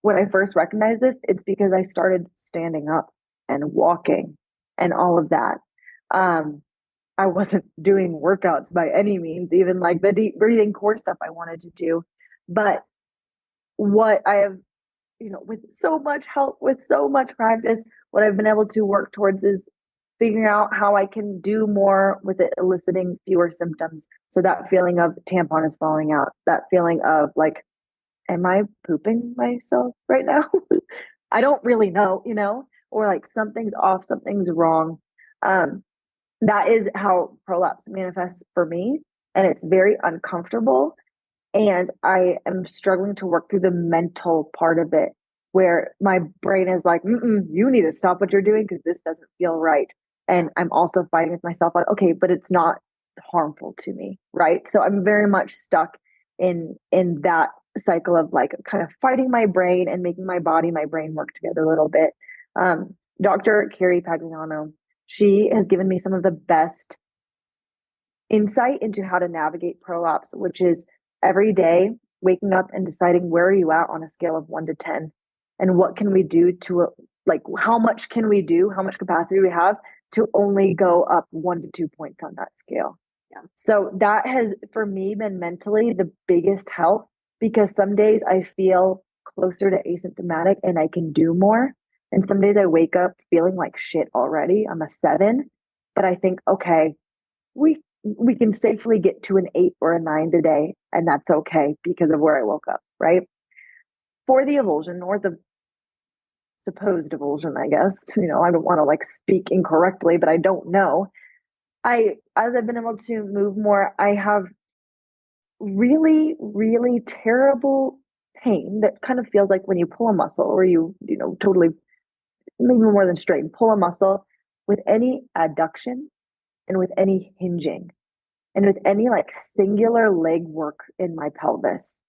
when I first recognized this, it's because I started standing up and walking and all of that. I wasn't doing workouts by any means, even like the deep breathing core stuff I wanted to do. But what I have, with so much help, with so much practice, what I've been able to work towards is figuring out how I can do more with it, eliciting fewer symptoms. So that feeling of tampon is falling out, that feeling of like, am I pooping myself right now? I don't really know, or like something's off, something's wrong. That is how prolapse manifests for me. And it's very uncomfortable. And I am struggling to work through the mental part of it where my brain is like, you need to stop what you're doing because this doesn't feel right. And I'm also fighting with myself like, okay, but it's not harmful to me. Right. So I'm very much stuck in that cycle of like kind of fighting my brain and making my body, my brain work together a little bit. Dr. Carrie Pagliano, she has given me some of the best insight into how to navigate prolapse, which is every day waking up and deciding where are you at on a scale of 1 to 10 and what can we do to like how much can we do, how much capacity we have to only go up 1 to 2 points on that scale. Yeah. So that has for me been mentally the biggest help, because some days I feel closer to asymptomatic and I can do more, and some days I wake up feeling like shit already. I'm a 7, but I think, okay, we can safely get to an 8 or a 9 today, and that's okay because of where I woke up, right? For the avulsion, or the supposed avulsion, I guess, I don't want to like speak incorrectly, but I don't know. As I've been able to move more, I have really, really terrible pain that kind of feels like when you pull a muscle, or totally, maybe more than straight, pull a muscle with any adduction and with any hinging and with any like singular leg work in my pelvis.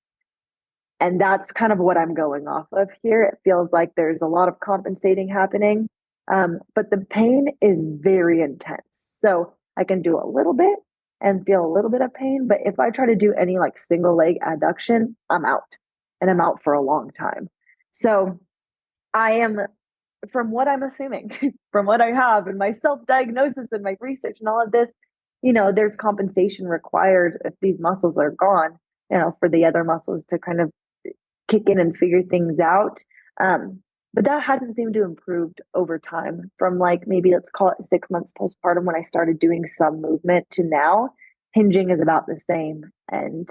And that's kind of what I'm going off of here. It feels like there's a lot of compensating happening, but the pain is very intense. So I can do a little bit and feel a little bit of pain, but if I try to do any like single leg adduction, I'm out, and I'm out for a long time. So I am, from what I'm assuming, from what I have in my self-diagnosis and my research and all of this, there's compensation required if these muscles are gone, for the other muscles to kind of kick in and figure things out. But that hasn't seemed to improve over time, from like maybe let's call it 6 months postpartum when I started doing some movement to now. Hinging is about the same and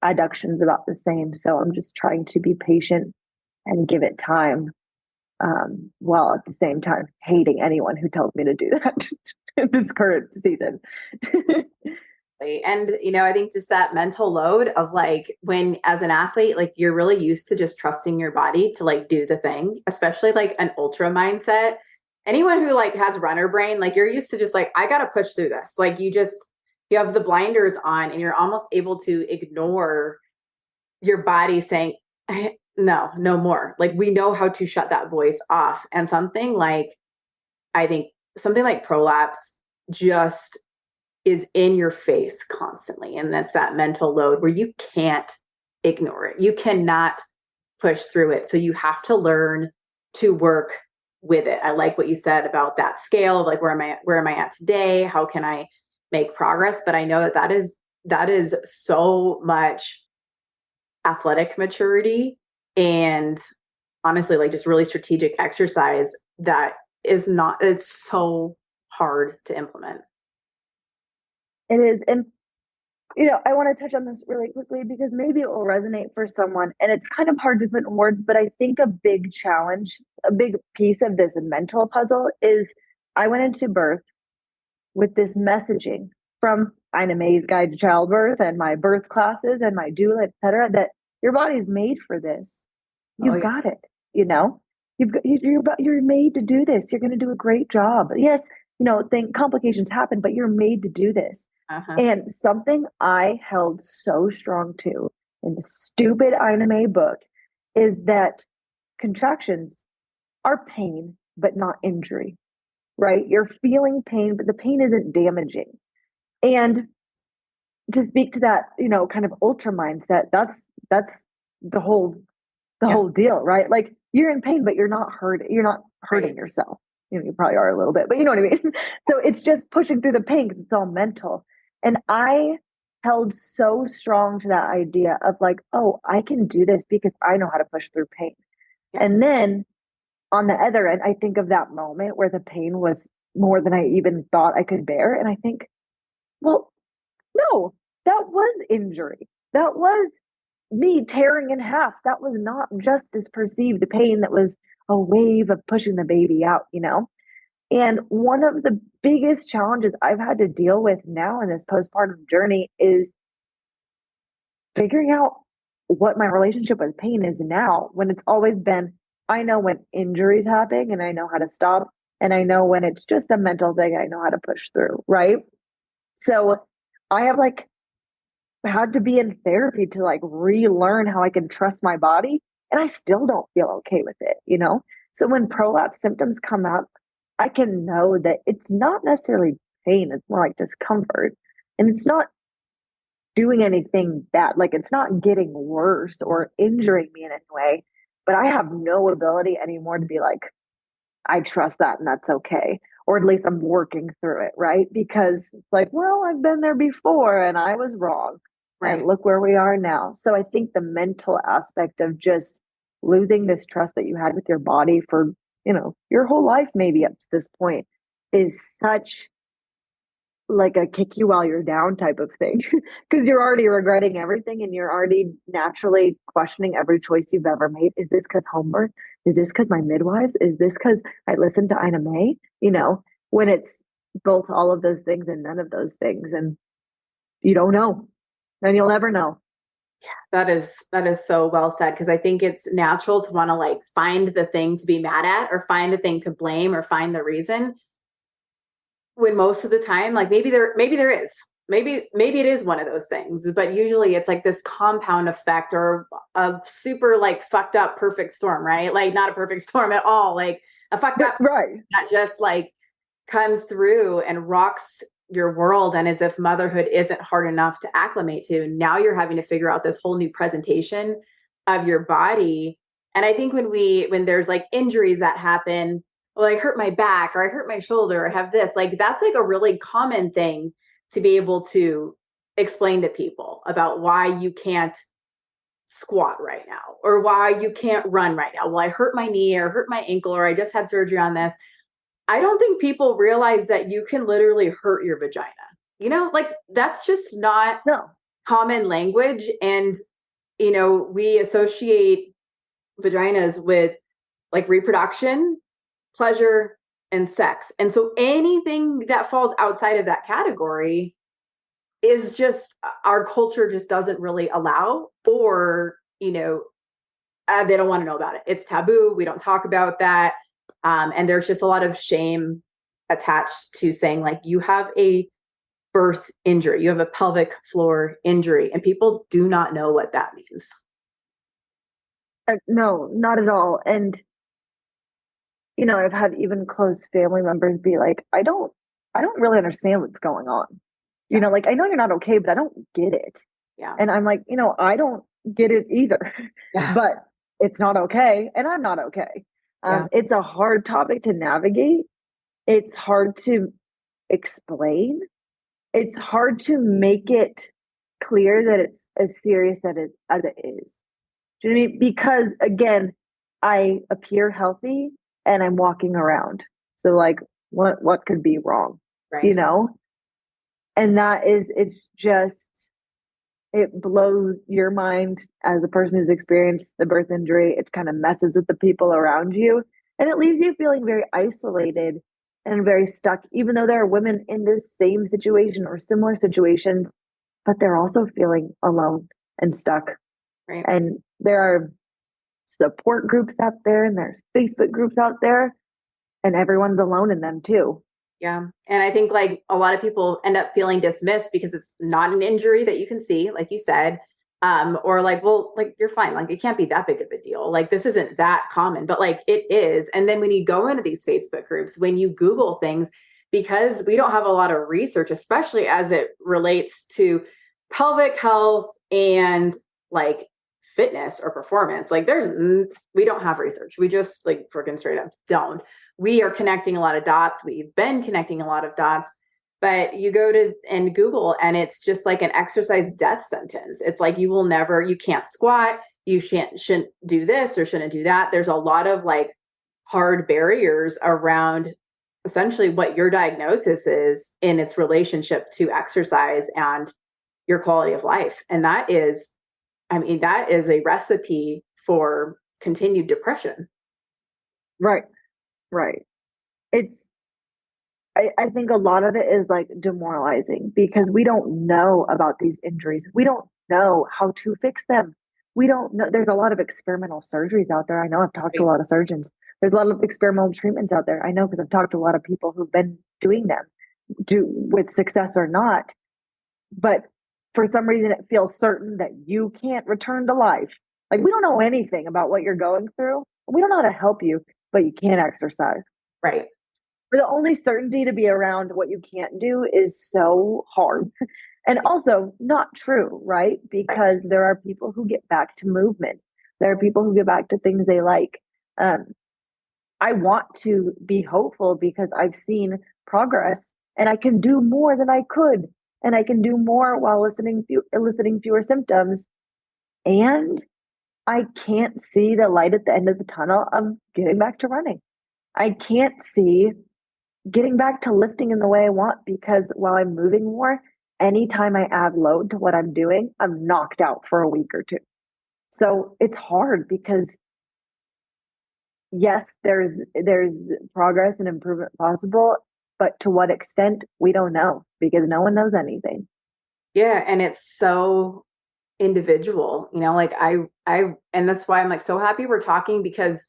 adduction is about the same. So I'm just trying to be patient and give it time, while at the same time hating anyone who tells me to do that in this current season. And, I think just that mental load of like, when as an athlete, like you're really used to just trusting your body to like do the thing, especially like an ultra mindset. Anyone who like has runner brain, like you're used to just like, I got to push through this. Like you have the blinders on and you're almost able to ignore your body saying, no more. Like we know how to shut that voice off. And I think something like prolapse just is in your face constantly. And that's that mental load where you can't ignore it. You cannot push through it. So you have to learn to work with it. I like what you said about that scale of like, where am I at today? How can I make progress? But I know that is so much athletic maturity and honestly, like just really strategic exercise that it's so hard to implement. It is. And, I want to touch on this really quickly because maybe it will resonate for someone. And it's kind of hard to put in words, but I think a big challenge, a big piece of this mental puzzle is I went into birth with this messaging from Ina May's Guide to Childbirth and my birth classes and my doula, et cetera, that your body's made for this. You've got it, you're made to do this. You're going to do a great job. Yes, complications happen, but you're made to do this. Uh-huh. And something I held so strong to in the stupid Ina May book is that contractions are pain, but not injury, right? You're feeling pain, but the pain isn't damaging. And to speak to that, kind of ultra mindset, that's the whole deal, right? Like you're in pain, but you're not hurting Right. yourself. You probably are a little bit, but you know what I mean? So it's just pushing through the pain because it's all mental. And I held so strong to that idea of like, oh, I can do this because I know how to push through pain. Yeah. And then on the other end, I think of that moment where the pain was more than I even thought I could bear. And I think, well, no, that was injury. That was me tearing in half. That was not just this perceived pain that was a wave of pushing the baby out, And one of the biggest challenges I've had to deal with now in this postpartum journey is figuring out what my relationship with pain is now, when it's always been, I know when injuries happen and I know how to stop. And I know when it's just a mental thing, I know how to push through. Right. So I have like had to be in therapy to like relearn how I can trust my body. And I still don't feel okay with it, you know? So when prolapse symptoms come up, I can know that it's not necessarily pain, it's more like discomfort. And it's not doing anything bad. Like it's not getting worse or injuring me in any way, but I have no ability anymore to be like, I trust that and that's okay. Or at least I'm working through it, right? Because it's like, well, I've been there before and I was wrong. And Right. look where we are now. So I think the mental aspect of just losing this trust that you had with your body for, you know, your whole life, maybe up to this point, is such like a kick you while you're down type of thing because you're already regretting everything and you're already naturally questioning every choice you've ever made. Is this because homework? Is this because my midwives? Is this because I listened to Ina May? You know, when it's both all of those things and none of those things, and you don't know, and you'll never know. That is so well said, because I think it's natural to want to like find the thing to be mad at or find the thing to blame or find the reason, when most of the time, like maybe there is, maybe it is one of those things, but usually it's like this compound effect or a super like fucked up perfect storm, right? Like not a perfect storm at all, like a fucked up Right. that just like comes through and rocks your world. And as if motherhood isn't hard enough to acclimate to, now you're having to figure out this whole new presentation of your body. And I think when there's like injuries that happen, well, I hurt my back or I hurt my shoulder or I have this, like that's like a really common thing to be able to explain to people about why you can't squat right now or why you can't run right now. Well, I hurt my knee or hurt my ankle or I just had surgery on this. I don't think people realize that you can literally hurt your vagina. Like that's just not No. common language. And, we associate vaginas with like reproduction, pleasure, and sex. And so anything that falls outside of that category is just our culture just doesn't really allow, or, they don't want to know about it. It's taboo. We don't talk about that. And there's just a lot of shame attached to saying like, you have a birth injury, you have a pelvic floor injury, and people do not know what that means. No, not at all. And I've had even close family members be like, I don't really understand what's going on. Yeah. Like, I know you're not okay, but I don't get it. Yeah. And I'm like, I don't get it either, Yeah. but it's not okay. And I'm not okay. Yeah. It's a hard topic to navigate. It's hard to explain. It's hard to make it clear that it's as serious as it is. Do you know what I mean? Because again, I appear healthy and I'm walking around. So like what could be wrong? Right. And it's just, it blows your mind as a person who's experienced the birth injury. It kind of messes with the people around you and it leaves you feeling very isolated and very stuck, even though there are women in this same situation or similar situations, but they're also feeling alone and stuck. Right. And there are support groups out there and there's Facebook groups out there and everyone's alone in them too. Yeah. And I think like a lot of people end up feeling dismissed because it's not an injury that you can see, like you said, or like, well, like you're fine. Like it can't be that big of a deal. Like this isn't that common, but like it is. And then when you go into these Facebook groups, when you Google things, because we don't have a lot of research, especially as it relates to pelvic health and like fitness or performance, like we don't have research. We just like freaking straight up don't. We are connecting a lot of dots. We've been connecting a lot of dots, but you go to and Google and it's just like an exercise death sentence. It's like, you can't squat. You shouldn't do this or shouldn't do that. There's a lot of like hard barriers around essentially what your diagnosis is in its relationship to exercise and your quality of life. And that is a recipe for continued depression. Right. Right. I think a lot of it is like demoralizing because we don't know about these injuries. We don't know how to fix them. We don't know. There's a lot of experimental surgeries out there. I know I've talked to a lot of surgeons. There's a lot of experimental treatments out there. I know because I've talked to a lot of people who've been doing them, with success or not. But for some reason it feels certain that you can't return to life. Like we don't know anything about what you're going through. We don't know how to help you, but you can't exercise. Right. For the only certainty to be around what you can't do is so hard. And also not true, right? Right. Because there are people who get back to movement. There are people who get back to things they like. Um, I want to be hopeful because I've seen progress and I can do more than I could. And I can do more while eliciting fewer symptoms. And I can't see the light at the end of the tunnel of getting back to running. I can't see getting back to lifting in the way I want because while I'm moving more, anytime I add load to what I'm doing, I'm knocked out for a week or two. So it's hard because yes, there's progress and improvement possible, but to what extent we don't know because no one knows anything. Yeah. And it's so individual, like and that's why I'm like so happy we're talking, because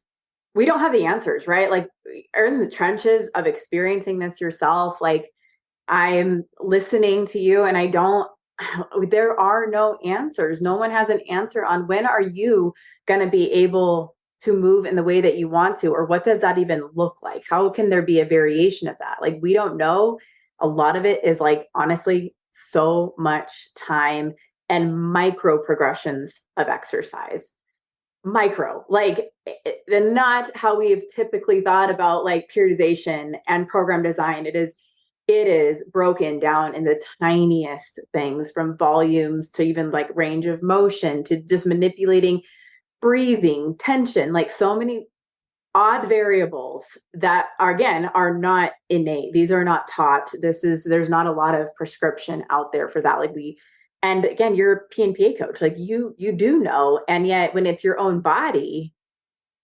we don't have the answers, right? Like are in the trenches of experiencing this yourself. Like I'm listening to you and there are no answers. No one has an answer on when are you going to be able to move in the way that you want to, or what does that even look like? How can there be a variation of that? Like we don't know. A lot of it is like, honestly, so much time and micro progressions of exercise. Micro, like not how we've typically thought about like periodization and program design. It is broken down in the tiniest things, from volumes to even like range of motion to just manipulating breathing, tension, like so many odd variables that are, again, are not innate. These are not taught. There's not a lot of prescription out there for that. And again, you're a P&PA coach, like you do know. And yet when it's your own body,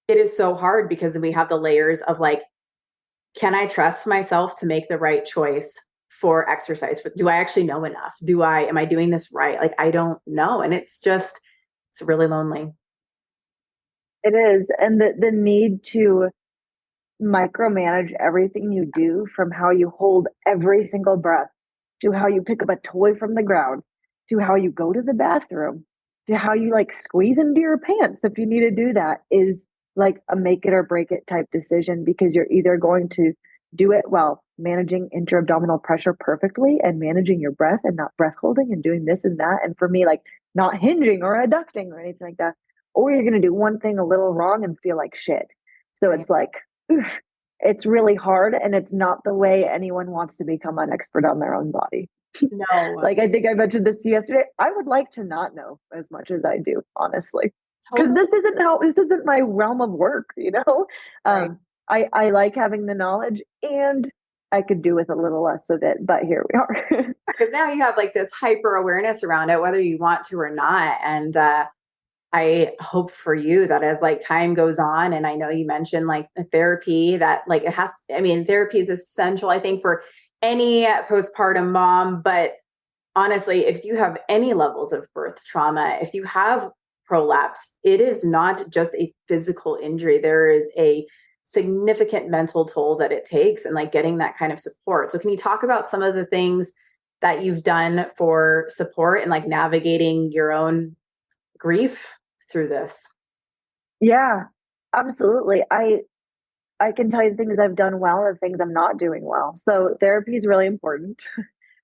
it is so hard because we have the layers of like, can I trust myself to make the right choice for exercise? Do I actually know enough? Am I doing this right? Like, I don't know. And it's really lonely. It is. And the need to micromanage everything you do, from how you hold every single breath to how you pick up a toy from the ground to how you go to the bathroom to how you like squeeze into your pants if you need to do that, is like a make it or break it type decision, because you're either going to do it while managing intra-abdominal pressure perfectly and managing your breath and not breath holding and doing this and that, and for me, like not hinging or adducting or anything like that, or you're going to do one thing a little wrong and feel like shit. So Right. it's like, oof, it's really hard, and it's not the way anyone wants to become an expert on their own body. No, Like I think I mentioned this yesterday. I would like to not know as much as I do, honestly, because totally. this isn't my realm of work. Right. I like having the knowledge, and I could do with a little less of it. But here we are. Because now you have like this hyper awareness around it, whether you want to or not. And I hope for you that as like time goes on, and I know you mentioned like therapy, that like therapy is essential, I think, for any postpartum mom. But honestly, if you have any levels of birth trauma, if you have prolapse, it is not just a physical injury. There is a significant mental toll that it takes, and like getting that kind of support. So can you talk about some of the things that you've done for support and like navigating your own grief through this? Yeah, absolutely. I can tell you the things I've done well and things I'm not doing well. So therapy is really important.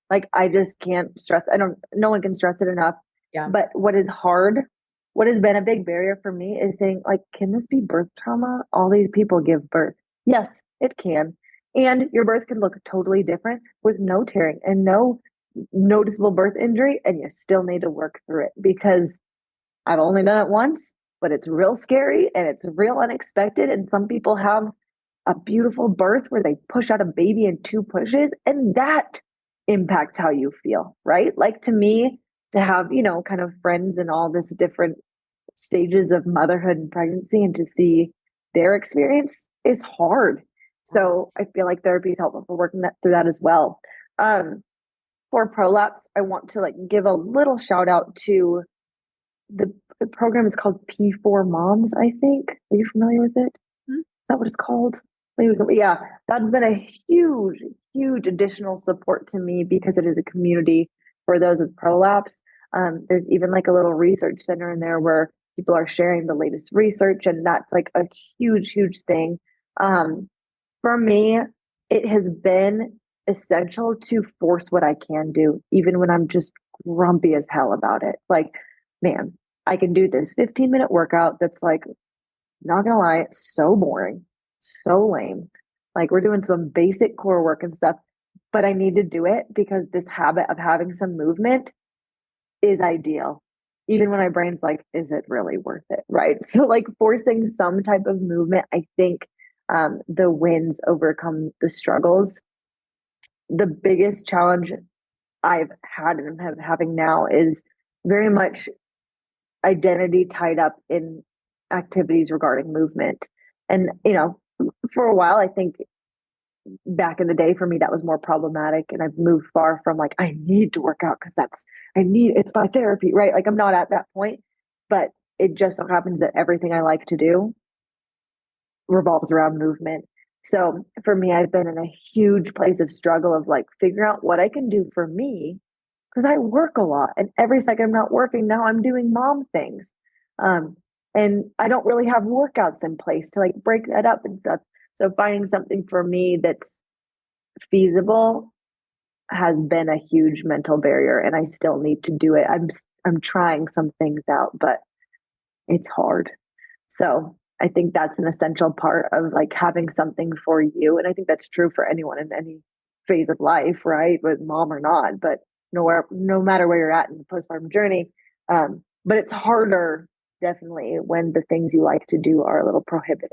Like I just can't stress. I don't. No one can stress it enough. Yeah. But what has been a big barrier for me is saying, like, can this be birth trauma? All these people give birth. Yes, it can. And your birth can look totally different with no tearing and no noticeable birth injury, and you still need to work through it, because I've only done it once, but it's real scary and it's real unexpected. And some people have a beautiful birth where they push out a baby in 2 pushes, and that impacts how you feel, right? Like to me, to have, kind of friends in all this different stages of motherhood and pregnancy, and to see their experience is hard. So I feel like therapy is helpful for working through that as well. Um, for prolapse, I want to like give a little shout out to the program is called P4 Moms, I think. Are you familiar with it? Mhm. Is that what it's called? Yeah, that's been a huge, huge additional support to me, because it is a community for those with prolapse. There's even like a little research center in there where people are sharing the latest research, and that's like a huge, huge thing. For me, it has been essential to force what I can do, even when I'm just grumpy as hell about it. Like, man, I can do this 15-minute workout that's like, not gonna lie, it's so boring, so lame. Like, we're doing some basic core work and stuff, but I need to do it because this habit of having some movement is ideal. Even when my brain's like, is it really worth it? Right. So, like, forcing some type of movement, I think the wins overcome the struggles. The biggest challenge I've had and am having now is very much identity tied up in activities regarding movement. And, for a while, I think back in the day for me, that was more problematic. And I've moved far from like, I need to work out because it's my therapy, right? Like, I'm not at that point, but it just so happens that everything I like to do revolves around movement. So for me, I've been in a huge place of struggle of like figuring out what I can do for me because I work a lot, and every second I'm not working, now I'm doing mom things. Um, and I don't really have workouts in place to like break that up and stuff. So finding something for me that's feasible has been a huge mental barrier, and I still need to do it. I'm trying some things out, but it's hard. So I think that's an essential part of like having something for you. And I think that's true for anyone in any phase of life, right? With mom or not, but no matter where you're at in the postpartum journey. But it's harder definitely when the things you like to do are a little prohibitive.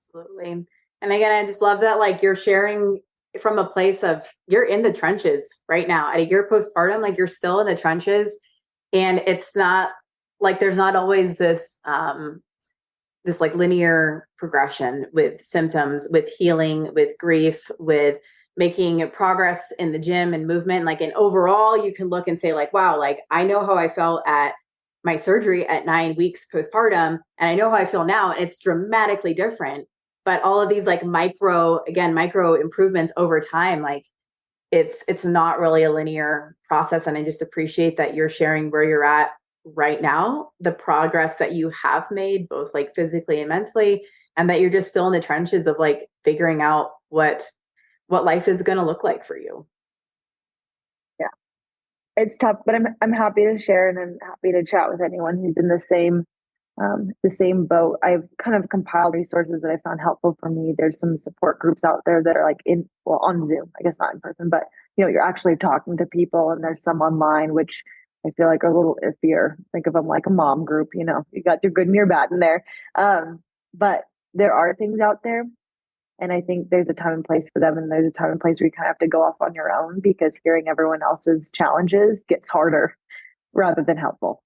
Absolutely. And again, I just love that like you're sharing from a place of you're in the trenches right now. At a year postpartum, like you're still in the trenches. And it's not like there's not always this like linear progression with symptoms, with healing, with grief, with making progress in the gym and movement. Like, and overall, you can look and say, like, wow, like I know how I felt at my surgery at 9 weeks postpartum, and I know how I feel now, and it's dramatically different. But all of these like micro improvements over time, like it's not really a linear process. And I just appreciate that you're sharing where you're at right now, the progress that you have made, both like physically and mentally, and that you're just still in the trenches of like figuring out what life is going to look like for you. Yeah, it's tough, but I'm happy to share, and I'm happy to chat with anyone who's in the same boat. I've kind of compiled resources that I found helpful for me. There's some support groups out there that are like on Zoom, I guess not in person, but you're actually talking to people, and there's some online, which I feel like are a little iffier. Think of them like a mom group, you got your good and your bad in there. But there are things out there, and I think there's a time and place for them. And there's a time and place where you kind of have to go off on your own because hearing everyone else's challenges gets harder rather than helpful.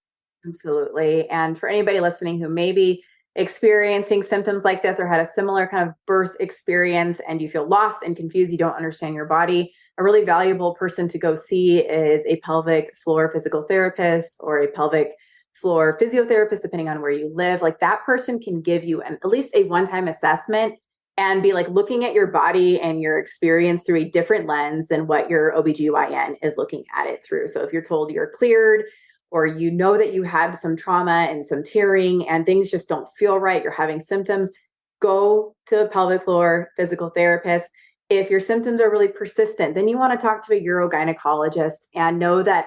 Absolutely. And for anybody listening who may be experiencing symptoms like this or had a similar kind of birth experience and you feel lost and confused, you don't understand your body, a really valuable person to go see is a pelvic floor physical therapist or a pelvic floor physiotherapist, depending on where you live. Like that person can give you at least a one-time assessment and be like looking at your body and your experience through a different lens than what your OBGYN is looking at it through. So if you're told you're cleared, or you know that you had some trauma and some tearing and things just don't feel right, you're having symptoms, go to a pelvic floor physical therapist. If your symptoms are really persistent, then you want to talk to a urogynecologist and know that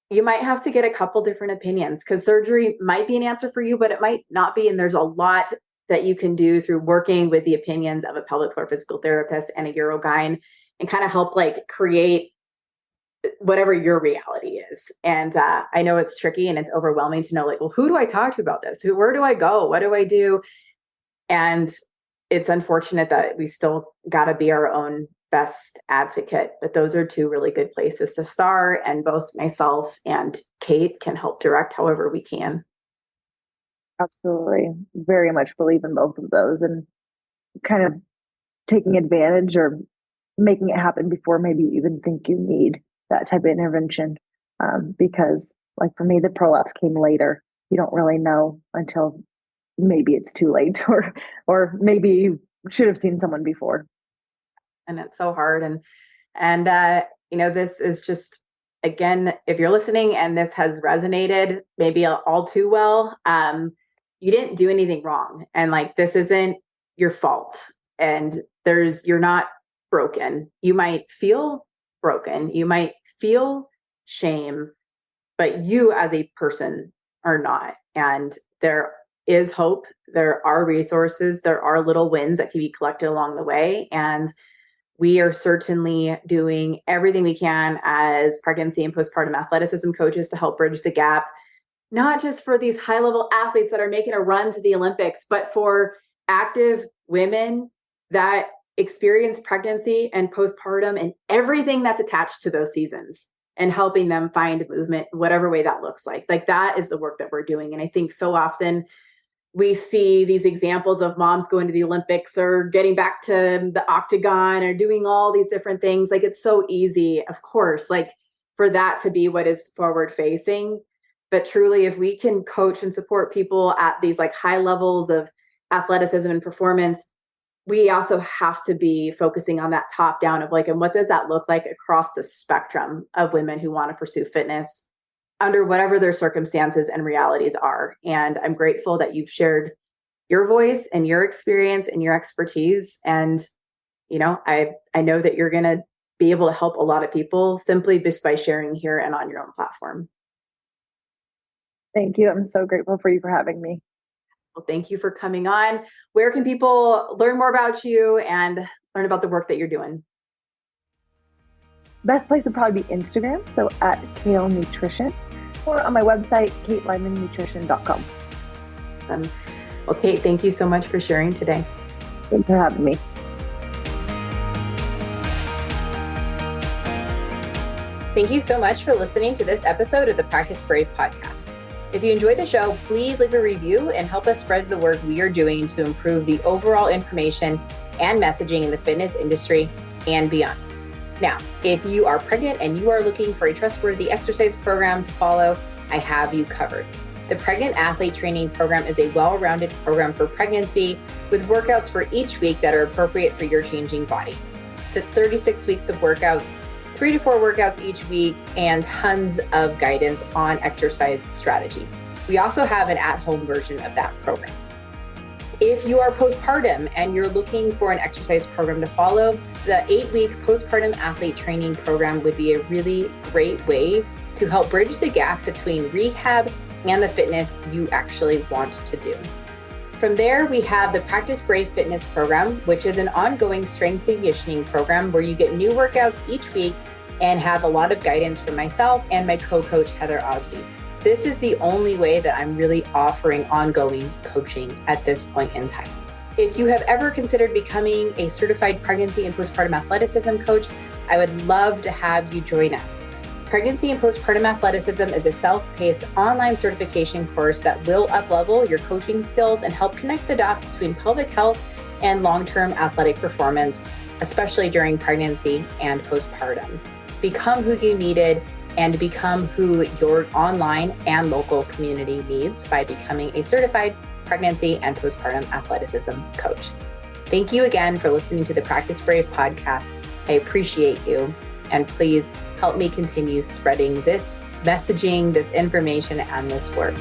you might have to get a couple different opinions because surgery might be an answer for you, but it might not be. And there's a lot that you can do through working with the opinions of a pelvic floor physical therapist and a urogyne and kind of help like create whatever your reality is. And I know it's tricky and it's overwhelming to know like, well, who do I talk to about this? Where do I go? What do I do? And it's unfortunate that we still got to be our own best advocate, but those are two really good places to start. And both myself and Kate can help direct however we can. Absolutely. Very much believe in both of those, and kind of taking advantage or making it happen before maybe you even think you need that type of intervention. Because like for me, the prolapse came later. You don't really know until maybe it's too late or maybe you should have seen someone before. And it's so hard. And this is just, again, if you're listening and this has resonated maybe all too well, you didn't do anything wrong. And like, this isn't your fault. And you're not broken. You might feel broken. You might feel shame, but you as a person are not. And there is hope. There are resources. There are little wins that can be collected along the way. And we are certainly doing everything we can as pregnancy and postpartum athleticism coaches to help bridge the gap, not just for these high-level athletes that are making a run to the Olympics, but for active women that experience pregnancy and postpartum and everything that's attached to those seasons, and helping them find movement, whatever way that looks like. Like, that is the work that we're doing. And I think so often we see these examples of moms going to the Olympics or getting back to the octagon or doing all these different things. Like, it's so easy, of course, like for that to be what is forward facing. But truly, if we can coach and support people at these like high levels of athleticism and performance, we also have to be focusing on that top down of like, and what does that look like across the spectrum of women who want to pursue fitness under whatever their circumstances and realities are. And I'm grateful that you've shared your voice and your experience and your expertise. And, you know, I know that you're going to be able to help a lot of people simply just by sharing here and on your own platform. Thank you. I'm so grateful for you for having me. Well, thank you for coming on. Where can people learn more about you and learn about the work that you're doing? Best place would probably be Instagram, so at Kale Nutrition, or on my website, katelymannutrition.com. Awesome. Well, Kate, thank you so much for sharing today. Thanks for having me. Thank you so much for listening to this episode of the Practice Brave podcast. If you enjoyed the show, please leave a review and help us spread the work we are doing to improve the overall information and messaging in the fitness industry and beyond. Now, if you are pregnant and you are looking for a trustworthy exercise program to follow, I have you covered. The Pregnant Athlete Training Program is a well-rounded program for pregnancy with workouts for each week that are appropriate for your changing body. That's 36 weeks of workouts, 3 to 4 workouts each week, and tons of guidance on exercise strategy. We also have an at-home version of that program. If you are postpartum and you're looking for an exercise program to follow, the 8-week postpartum athlete training program would be a really great way to help bridge the gap between rehab and the fitness you actually want to do. From there, we have the Practice Brave Fitness program, which is an ongoing strength and conditioning program where you get new workouts each week and have a lot of guidance from myself and my co-coach, Heather Osby. This is the only way that I'm really offering ongoing coaching at this point in time. If you have ever considered becoming a certified pregnancy and postpartum athleticism coach, I would love to have you join us. Pregnancy and Postpartum Athleticism is a self-paced online certification course that will up-level your coaching skills and help connect the dots between pelvic health and long-term athletic performance, especially during pregnancy and postpartum. Become who you needed and become who your online and local community needs by becoming a certified pregnancy and postpartum athleticism coach. Thank you again for listening to the Practice Brave podcast. I appreciate you. And please help me continue spreading this messaging, this information, and this work.